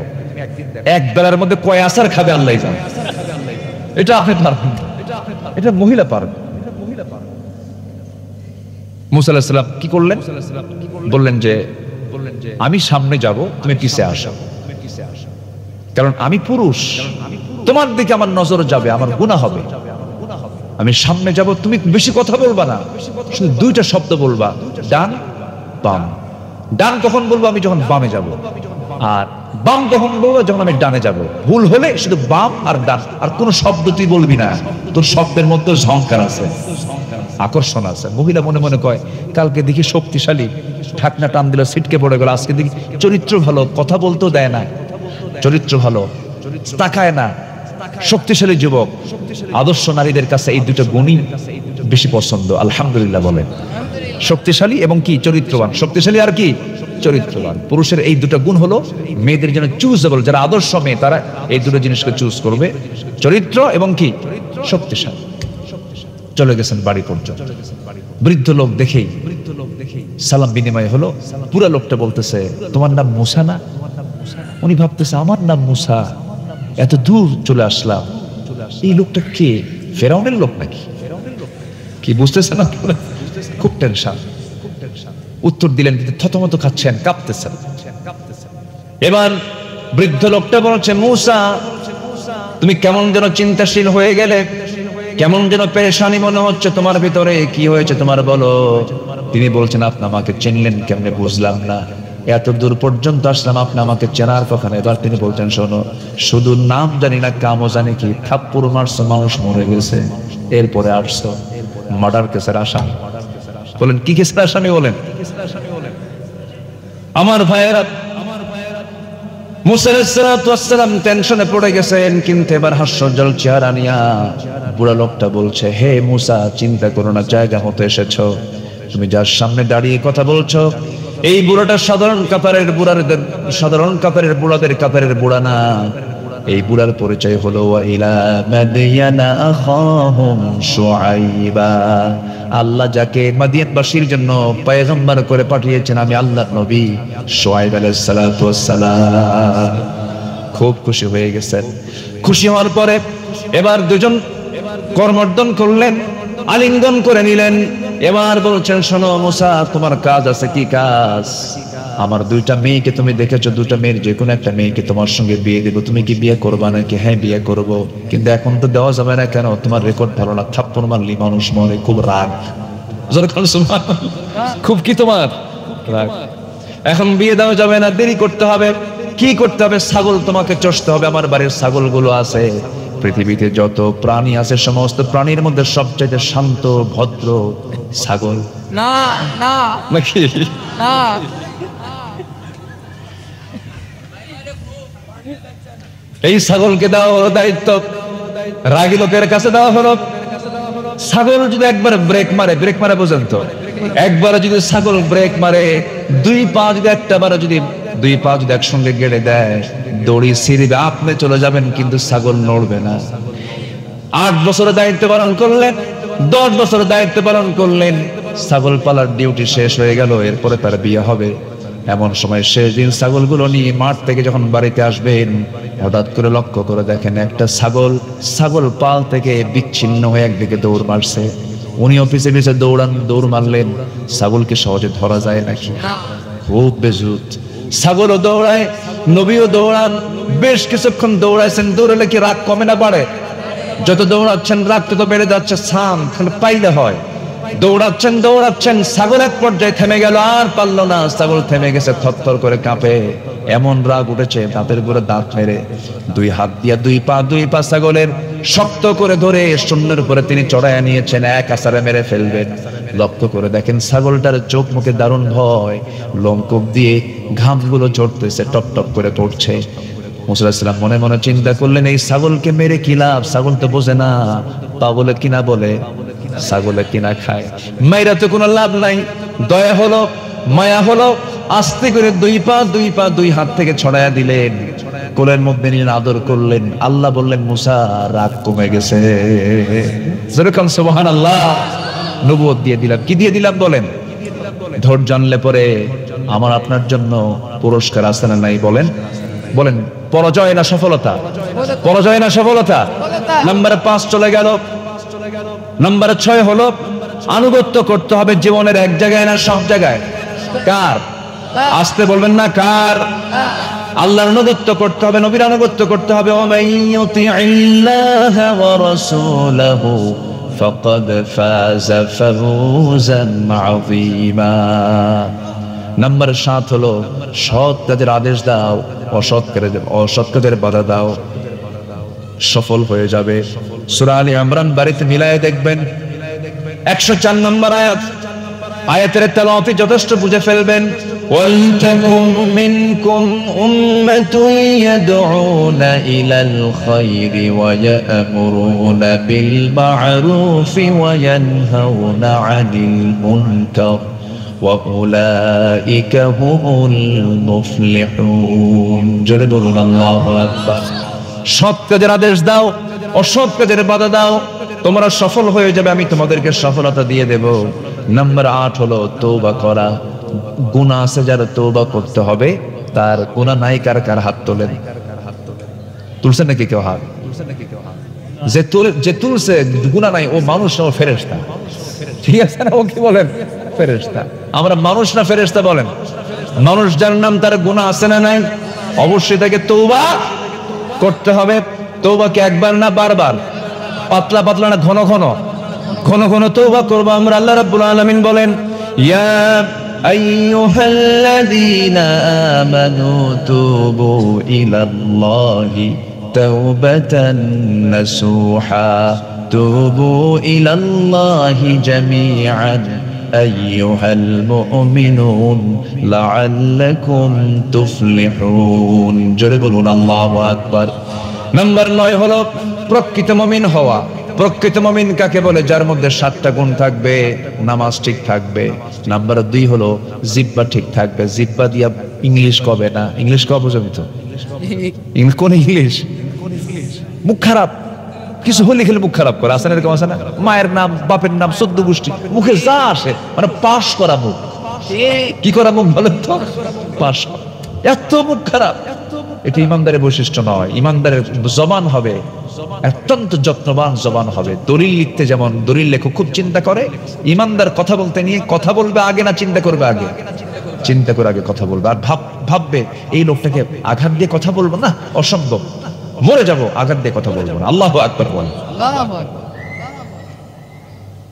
এক বেলার মধ্যে কয় আসার খাবে আল্লাহ জানে। এটা আপনি পারবেন, এটা মহিলা পারবে। মুসা আলাইহিস সালাম কি করলেন? বললেন যে আমি সামনে যাব, তুমি পিছে আসো, কারণ আমি পুরুষ, তোমার দিকে আমার নজর যাবে, আমার গুনাহ হবে। আমি সামনে যাব, তুমি বেশি কথা বলবা না, শুধু দুইটা শব্দ বলবা, ডান বাম। ডান কখন বলবো? আমি যখন বামে যাব। আর বাম কখন বলবো? যখন আমি ডানে যাব। ভুল হলে শুধু বাম আর ডান, আর কোন শব্দ তুই বলবি না। তোর শব্দের মধ্যে ঝংকার আছে, আকর্ষণ আছে। মহিলা মনে মনে কয় কালকে দেখি শক্তিশালী, ঢাকনা টান দিল ছিটকে পড়ে গেল, আজকে দেখি চরিত্র ভালো, কথা বলতেও দেয় না, চরিত্র ভালো, তাকায় না, শক্তিশালী যুবক। আদর্শ নারীদের কাছে এই দুটো গুণই বেশি পছন্দ। আলহামদুলিল্লাহ বলেন। শক্তিশালী এবং কি চরিত্রবান। শক্তিশালী আর কি চরিত্রবান। পুরুষের এই দুটো গুণ হলো মেয়েদের জন্য চুজেবল। যারা আদর্শ মেয়ে তারা এই দুটো জিনিসকে চুজ করবে, চরিত্র এবং কি শক্তিশালী। চলে গেছেন বাড়ি পর্যন্ত। বৃদ্ধ লোক দেখেই সালাম বিনিময় হলো। পুরা লোকটা বলতেছে তোমার নাম মুসা না? উনি ভাবতেছে আমার নাম মুসা, এত দূর চলে আসলাম, এই লোকটা কে? ফেরাউনের লোক নাকি? কি বুঝতেছে না? খুব টেনশন। উত্তর দিলেন কিন্তু থতমত খাচ্ছেন, কাঁপতেছেন। এবার বৃদ্ধ লোকটা বলছে মুসা তুমি কেমন যেন চিন্তাশীল হয়ে গেলে, কেমন যেন পেরেশানি মনে হচ্ছে তোমার ভিতরে, কি হয়েছে তোমার বলো? তিনি বলছেন আপনি আমাকে চিনলেন কেমনে বুঝলাম না, এত দূর পর্যন্ত আসলাম, আপনি আমাকে চেনার কথা না। এবার তিনি বলছেন শোনো, শুধু নাম জানি না কামও জানি কি, থাপ্পড় মারছো মানুষ মরে গেছে, এরপরে আসছো মার্ডার কেসের আসামি। বলেন কি কেসের আসামি? বলেন আমার ভাইয়েরা। মুসা আলাইহিস সালাম টেনশনে পড়ে গেছেন, কিন্তু এবার হাস্যজ্জ্বল চেহারা নিয়া বুড়া লোকটা বলছে হে মুসা চিন্তা করো না, জায়গা মতো এসেছো। তুমি যার সামনে দাঁড়িয়ে কথা বলছো এই বুড়াটা সাধারণ কাতারের বুড়াদের কাতারের বুড়া না, এই বুড়ার পরিচয় হলো ওয়া ইলা মাদিয়ানা আখাহুম শুআইবা। আল্লাহ যাকে মাদিয়ানবাসীর জন্য পয়গম্বর করে পাঠিয়েছেন আমি আল্লাহর নবী শুআইব আলাইহিস সালাতু ওয়াস সালাম। খুব খুশি হয়ে গেছেন। খুশি হওয়ার পরে এবার দুজন করমর্দন করলেন, আলিঙ্গন করে নিলেন। এবার বলছেন শোনো মুসা, তোমার কাজ আছে। কি কাজ? আমার দুইটা মেয়েকে তুমি দেখেছো, দুইটা মেয়ের যে কোনো একটা মেয়েকে তোমার সঙ্গে বিয়ে দেবো, তুমি কি বিয়ে করবা নাকি? হ্যাঁ বিয়ে করব, কিন্তু এখন তো দেওয়া যাবে না। কেন? তোমার রেকর্ড ভালো না, থাপ্পড় মারলি মানুষ মরে, খুব রাগ। খুব কি তোমার রাগ? এখন বিয়ে দেওয়া যাবে না, দেরি করতে হবে। কি করতে হবে? ছাগল তোমাকে চষতে হবে। আমার বাড়ির ছাগলগুলো আছে, পৃথিবীতে যত প্রাণী আছে সমস্ত প্রাণীর মধ্যে সবচেয়ে শান্ত ভদ্র ছাগল। না না নাকি? না, এই ছাগলকে দেওয়া হলো দায়িত্ব, রাগী লোকের কাছে দেওয়া হলো। ছাগল যদি একবার ব্রেক মারে, ব্রেক মারে বোঝেন তো, একবার যদি ছাগল ব্রেক মারে, দুই পা যদি একসঙ্গে গেড়ে দেয়, দড়ি ছিঁড়বে, আপনি চলে যাবেন কিন্তু ছাগল নড়বে না। 8 বছরের দায়িত্ব পালন করলেন, 10 বছরের দায়িত্ব পালন করলেন, ছাগল পালার ডিউটি শেষ হয়ে গেল। এরপরে তার বিয়ে হবে। এমন সময় শেষ দিন ছাগলগুলো নিয়ে মাঠ থেকে যখন বাড়িতে আসবেন, হঠাৎ করে লক্ষ্য করে দেখেন একটা ছাগল পাল থেকে বিচ্ছিন্ন হয়ে একদিকে দৌড় মারছে। উনি অফিসে পিছিয়ে দৌড় মারলেন। ছাগলকে সহজে ধরা যায় নাকি? খুব বেজুত। ছাগলও দৌড়ায়, নবীও দৌড়ান। বেশ কিছুক্ষণ দৌড়াইছেন। দৌড়ালে কি রাগ কমে না বাড়ে? যত দৌড়াচ্ছেন রাগ তো বেড়ে যাচ্ছে। ছাম পাইলে হয়। দৌড়াচ্ছেন, ছাগল এক পর্যায়ে থেমে গেল, আর পারলো না। ছাগল থেমে গেছে, থরথর করে কাঁপে। এমন রাগ উঠেছে, দাঁতের উপরে দাঁত মেরে দুই হাত দিয়া দুই পা ছাগলের শক্ত করে ধরে শূন্যের উপরে তিনি চড়াইয়া নিয়েছেন, এক আছাড়ে মেরে ফেলবেন। লক্ষ্য করে দেখেন ছাগলটার চোখ মুখে দারুণ ভয়, লোমকূপ দিয়ে ঘামগুলো ঝরতেছে, টপ টপ করে পড়ছে। মুসা আলাইহিস সালাম মনে মনে চিন্তা করলেন, এই ছাগলকে মেরে কি লাভ? ছাগল তো বোঝে না, পাগলে কিনা বলে, ছাগলে কিনা খায়, মাইরা তো কোনো লাভ নাই। দয়া হলো, মায়া হলো, আস্তে করে দুই হাত থেকে ছড়াইয়া দিলেন, কোলের মধ্যে নিয়ে আদর করলেন। আল্লাহ বললেন, মুসা রাগ কমে গেছে। যেরকম সুবহানাল্লাহ, নবুয়ত দিয়ে দিলাম। কি দিয়ে দিলাম বলেন? ধৈর্য জানলে পরে আমার আপনার জন্য পুরস্কার আছে না নাই? বলেন বলেন, পরাজয় না সফলতা? পরাজয় না সফলতা? নাম্বার 5 চলে গেল। নাম্বার 6 হলো আনুগত্য করতে হবে জীবনের এক জায়গায় না সব জায়গায়। কার? আসতে বলবেন না, কার? আল্লাহর আনুগত্য করতে হবে, নবীর আনুগত্য করতে হবে। ওয়ামাইয়ুতিইল্লাহা ওয়া রাসূলাহু ফাকাদ ফাযা ফাওজান আযীমা। নাম্বার 7 হলো সৎ কাজের আদেশ দাও, অসৎ কাজের বাধা দাও, সফল হয়ে যাবে। সূরা আলী ইমরান বাড়িতে মিলায়ে দেখবেন, 104 নম্বর আয়াত। আয়াতের তেলাওয়াতে যথেষ্ট বুঝে ফেলবেন। ওয়ালতাকুম মিনকুম উম্মাতুন ইয়াদউনা ইলাল খায়রি ওয়া ইয়া'মুরুনা বিল মা'রুফি ওয়া ইয়ানহাউনা আনিল মুনকার ওয়া উলাইকা হুমুল মুফলিহুন। জোরে বলুন আল্লাহু আকবার। সৎ কাজের আদেশ দাও, অসৎ কাজের বাধা দাও, তোমরা সফল হয়ে যাবে, আমি তোমাদেরকে সফলতা দিয়ে দেব। নাম্বার 8 হলো তওবা করা। গুনাহ আছে যারা তওবা করতে হবে, তার গুনাহ নাই কার হাত তোলেন? তুলছেন নাকি কেউ হাত? যে তুলছে গুনাহ নাই, ও মানুষ না, ও ফেরেশতা। ঠিক আছে না? ও কি বলেন? ফেরেশতা। আমরা মানুষ না ফেরেশতা বলেন? মানুষ যার নাম, তার গুনাহ আছে না নাই? অবশ্যই তাকে তওবা করতে হবে। তওবাকে একবার না বারবার, পাতলা পাতলা না ঘন ঘন তওবা করব আমরা। আল্লাহ রাব্বুল আলামিন বলেন, ইয়া আইয়ুহাল্লাযীনা আমানু তুবু ইলাল্লাহি তাওবাতান নাসুহা তুবু ইলাল্লাহি জামিআন আইয়ুহাল মুমিনুন লাআল্লাকুম তুফলিহুন। জোরে বলুন আল্লাহু আকবার। নাম্বার 9 হলো প্রকৃত মুমিন হওয়া। প্রকৃত মুমিন কাকে বলে? যার মধ্যে 7টা গুণ থাকবে, নামাজ ঠিক থাকবে। নাম্বার 2 হলো জিহ্বা ঠিক থাকবে, জিহ্বা দিয়া ইংলিশ কবে না। ইংলিশ কবে বুঝবি তো? কোন ইংলিশ? মুখ খারাপ, কিছু হলে খেলে মুখ খারাপ করে, আসে না এরকম? আছে না? মায়ের নাম, বাপের নাম, 14 গোষ্ঠী, মুখে যা আসে মানে পাশ করা মুখ। কি করা মুখ বলেন তো? পাশ করা। এত মুখ খারাপ, এটা ইমানদারের বৈশিষ্ট্য নয়। ইমানদারের জবান হবে অত্যন্ত যত্নবান জবান হবে। দলিল লিখতে যেমন দলিল লেখক খুব চিন্তা করে, ইমানদার কথা বলতে নিয়ে কথা বলবে আগে না চিন্তা করবে আগে? চিন্তা করে আগে কথা বলবে। আর ভাববে এই লোকটাকে আঘাত দিয়ে কথা বলবো না, অসম্ভব, মরে যাব, আঘাত দিয়ে কথা বলবো না। আল্লাহু আকবার বলেন।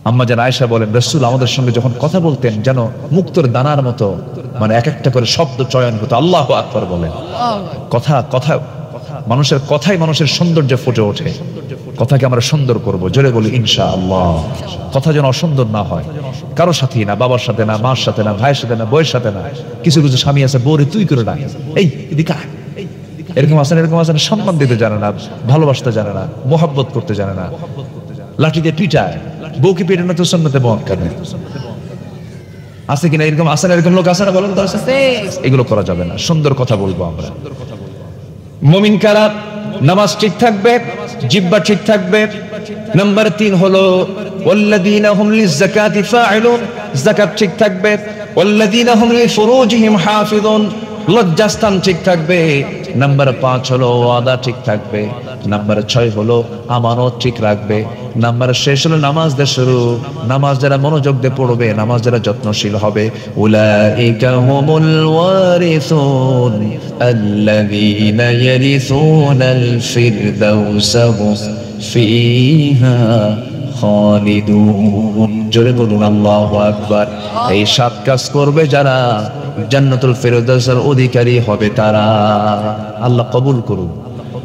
আম্মা জান আয়েশা বলেন, রাসূল আমাদের সঙ্গে যখন কথা বলতেন যেন মুক্তোর দানার মতো মানে এক একটা করে শব্দ চয়ন হতো। আল্লাহু আকবার বলেন। কথা কথা মানুষের কথাই মানুষের সৌন্দর্য ফুটে ওঠে। কথাকে আমরা সুন্দর করব, জোরে বলি ইনশাআল্লাহ। কথা যেন অসুন্দর না হয়, কারো সাথে না, বাবার সাথে না, মার সাথে না, ভাইয়ের সাথে না, বউয়ের সাথে না। কিছু কিছু স্বামী আছে বউরে তুই করে না, এই এদিকে আয়, এরকম আছেন, এরকম আছেন, সম্মান দিতে জানে না, ভালোবাসতে জানে না, মোহাব্বত করতে জানে না, লাঠি দিয়ে পিটায়, বউকে পিটানো তো সুন্নতে মুআক্কাদ। আছে কিনা এরকম? আছে না এরকম লোক? আছে না বলেন তো? আছে। এগুলো করা যাবে না, সুন্দর কথা বলবো আমরা। মুমিন কারা? নামাজ ঠিক থাকবে, জিহ্বা ঠিক থাকবে। নাম্বার 3 হলো ওয়াল্লাযীনা হুম লিয-যাকাতি ফাঈলুন, যাকাত ঠিক থাকবে। ওয়াল্লাযীনা হুম লিফুরুজিহিম হাফিযুন, লজ্জাস্থান ঠিক থাকবে। নাম্বার 5 হলো ওয়াদা ঠিক থাকবে। নাম্বার 6 হলো আমানত ঠিক রাখবে। নাম্বার শেষ হলো নামাজ দিয়ে শুরু। নামাজ যারা মনোযোগ দিয়ে পড়বে, নামাজ যারা যত্নশীল হবে, উলাইকা হুমুল ওয়ারিসুন আল্লাযীনা ইয়ারিসুনাল ফিরদাউসা হুম ফিহা খালিদুন। জোরে বলুন আল্লাহু আকবার। এই 7 কাজ করবে যারা, জান্নাতুল ফিরদাউসের অধিকারী হবে তারা। আল্লাহ কবুল করুন,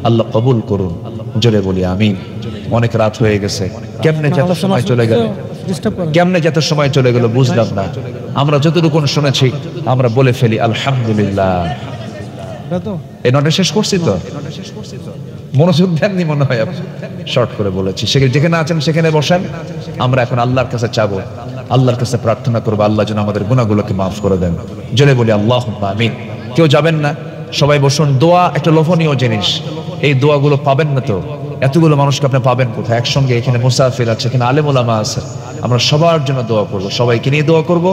আল্লাহ কবুল করুন। জোরে বলি আমিন। অনেক রাত হয়ে গেছে, কেমনে যেত সময় চলে গেল, কেমনে যেত সময় চলে গেল বুঝলাম না। আমরা যতটুকু শুনেছি আমরা বলে ফেলি আলহামদুলিল্লাহ। এই নটা শেষ করছি তো, মনোযোগ দেননি মনে হয়, শর্ট করে বলেছি। সেখানে যেখানে আছেন সেখানে বসেন। আমরা এখন আল্লাহর কাছে চাবো, আল্লাহর কাছে প্রার্থনা করবো আল্লাহ যেন আমাদের গুনাহগুলোকে মাফ করে দেন। জোরে বলি আল্লাহুম্মা আমিন। কেউ যাবেন না, সবাই বসুন। দোয়া একটা লোভনীয় জিনিস, এই দোয়াগুলো পাবেন না তো এতগুলো মানুষকে আপনি পাবেন কোথায়? একসঙ্গে এখানে মুসাফির আছে, এখানে আলেম ওলামা আছে। আমরা সবার জন্য দোয়া করবো, সবাইকে নিয়ে দোয়া করব।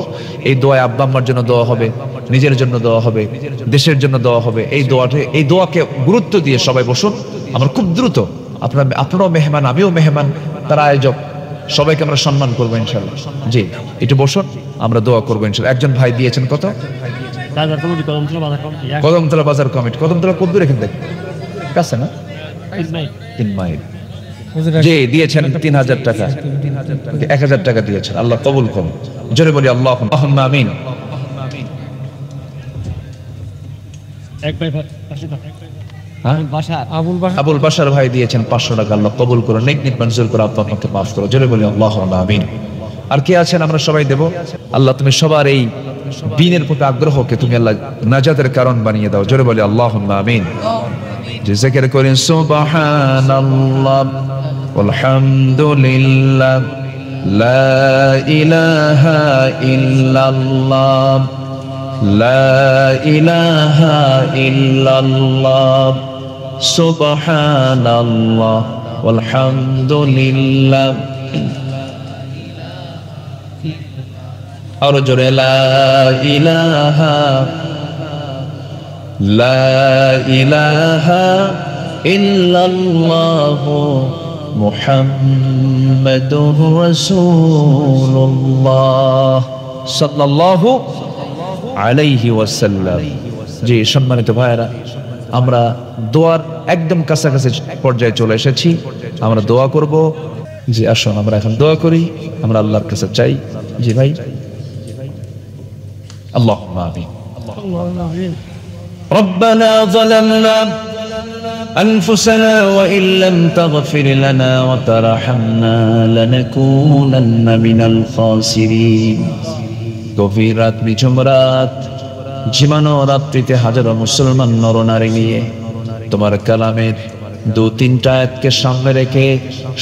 এই দোয়ায় আব্বা আম্মার জন্য দোয়া হবে, নিজের জন্য দোয়া হবে, দেশের জন্য দোয়া হবে। এই দোয়াকে গুরুত্ব দিয়ে সবাই বসুন। আমরা খুব দ্রুত, আপনারাও মেহমান, আমিও মেহমান, তারা আয়োজক, সবাইকে আমরা সম্মান করবো ইনশাআল্লাহ। জি একটু বসুন, আমরা দোয়া করবো ইনশাআল্লাহ। একজন ভাই দিয়েছেন কত? কদমতলা বাজার কমিটি। কদমতলা কত দূর এখান থেকে? কাছে না? 3 মাইল। জি দিয়েছেন 3000 টাকা, 1000 টাকা দিয়েছেন। আল্লাহ কবুল করুন। জোরে বলি আল্লাহুম্মা আমিন। আবুল বাশার ভাই দিয়েছেন 500 টাকা। আল্লাহ কবুল করুন, নেক নেক মঞ্জুর করে আল্লাহ আপনাকে মাফ করো। জোরে বলি আল্লাহুম্মা আমিন। আর কে আছেন? আমরা সবাই দেব। আল্লাহ তুমি সবার এই দ্বীনের প্রতি আগ্রহকে তুমি আল্লাহ নাজাতের কারণ বানিয়ে দাও। জোরে বলি আল্লাহুম্মা আমিন। যে জিকির করেন সুবহানাল্লাহ ওয়ালহামদুলিল্লাহ লা ইলাহা ইল্লাল্লাহ লা ইলাহা ইল্লাল্লাহ সুবহানাল্লাহ ওয়ালহামদুলিল্লাহ। আর জোরে লা ইলাহা ইল্লাল্লাহ মুহাম্মাদুর রাসূলুল্লাহ সাল্লাল্লাহু আলাইহি ওয়াসাল্লাম। জি সম্মানিত ভাইরা, আমরা দোয়ার একদম কাছাকাছি পর্যায়ে চলে এসেছি। আমরা দোয়া করব। জি আসুন আমরা এখন দোয়া করি, আমরা আল্লাহর কাছে চাই। জি ভাই, আল্লাহুম্মা আমিন। ربنا ظلمنا أنفسنا وإن لم تغفر لنا وترحمنا لنكونن من الخاسرين। গভীর রাত, নিঝুম রাত, ঝিমানো রাত্রিতে হাজারো মুসলমান নরনারী নিয়ে তোমার কালামের 2-3টা আয়াতকে সামনে রেখে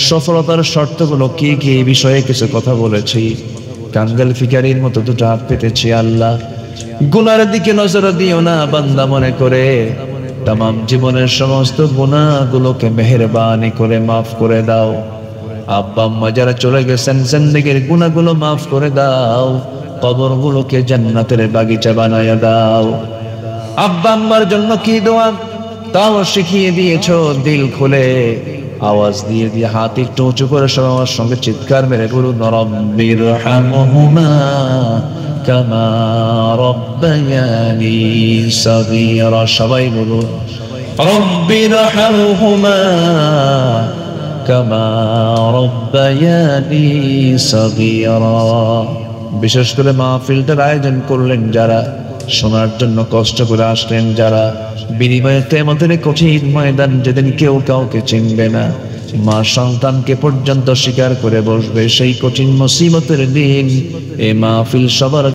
সফলতার শর্তগুলো কি কি এই বিষয়ে কিছু কথা বলেছি। কাঙ্গাল ফিকারির মতো 2টা হাত পেতেছি। আল্লাহ গুনার দিকে নজর দিও না বান্দা মনে করে, तमाम জীবনের সমস্ত গুনাহগুলোকে মেহেরবানি করে maaf করে দাও আব্বা আম্মা যারা চলে গেছেন জিন্দেগীর গুনাহগুলো maaf করে দাও কবরগুলোকে জান্নাতের বাগিচা বানায়া দাও আব্বা আম্মার জন্য কি দোয়া তাও শিখিয়ে দিয়েছো দিল খুলে आवाज दिए दिए हाथ একটু উঁচু করে সবাই আমার সঙ্গে চিৎকার মেরে বলুন রব্বিরহামহুমা কামা রব্বায়ানি সগীরা সবাই বলুন রব্বিরহামহুমা কামা রব্বায়ানি সগীরা বিশেষ করে মাহফিলটার আয়োজন করলেন যারা শোনার জন্য কষ্ট করে আসলেন যারা বিনিময়ে কিয়ামতের কঠিন ময়দান যেদিন কেউ কাউকে চিনবে না মা সন্তানকে পর্যন্ত স্বীকার করে বসবে সেই কঠিন মুসিবতের দিন এই মাহফিল সবার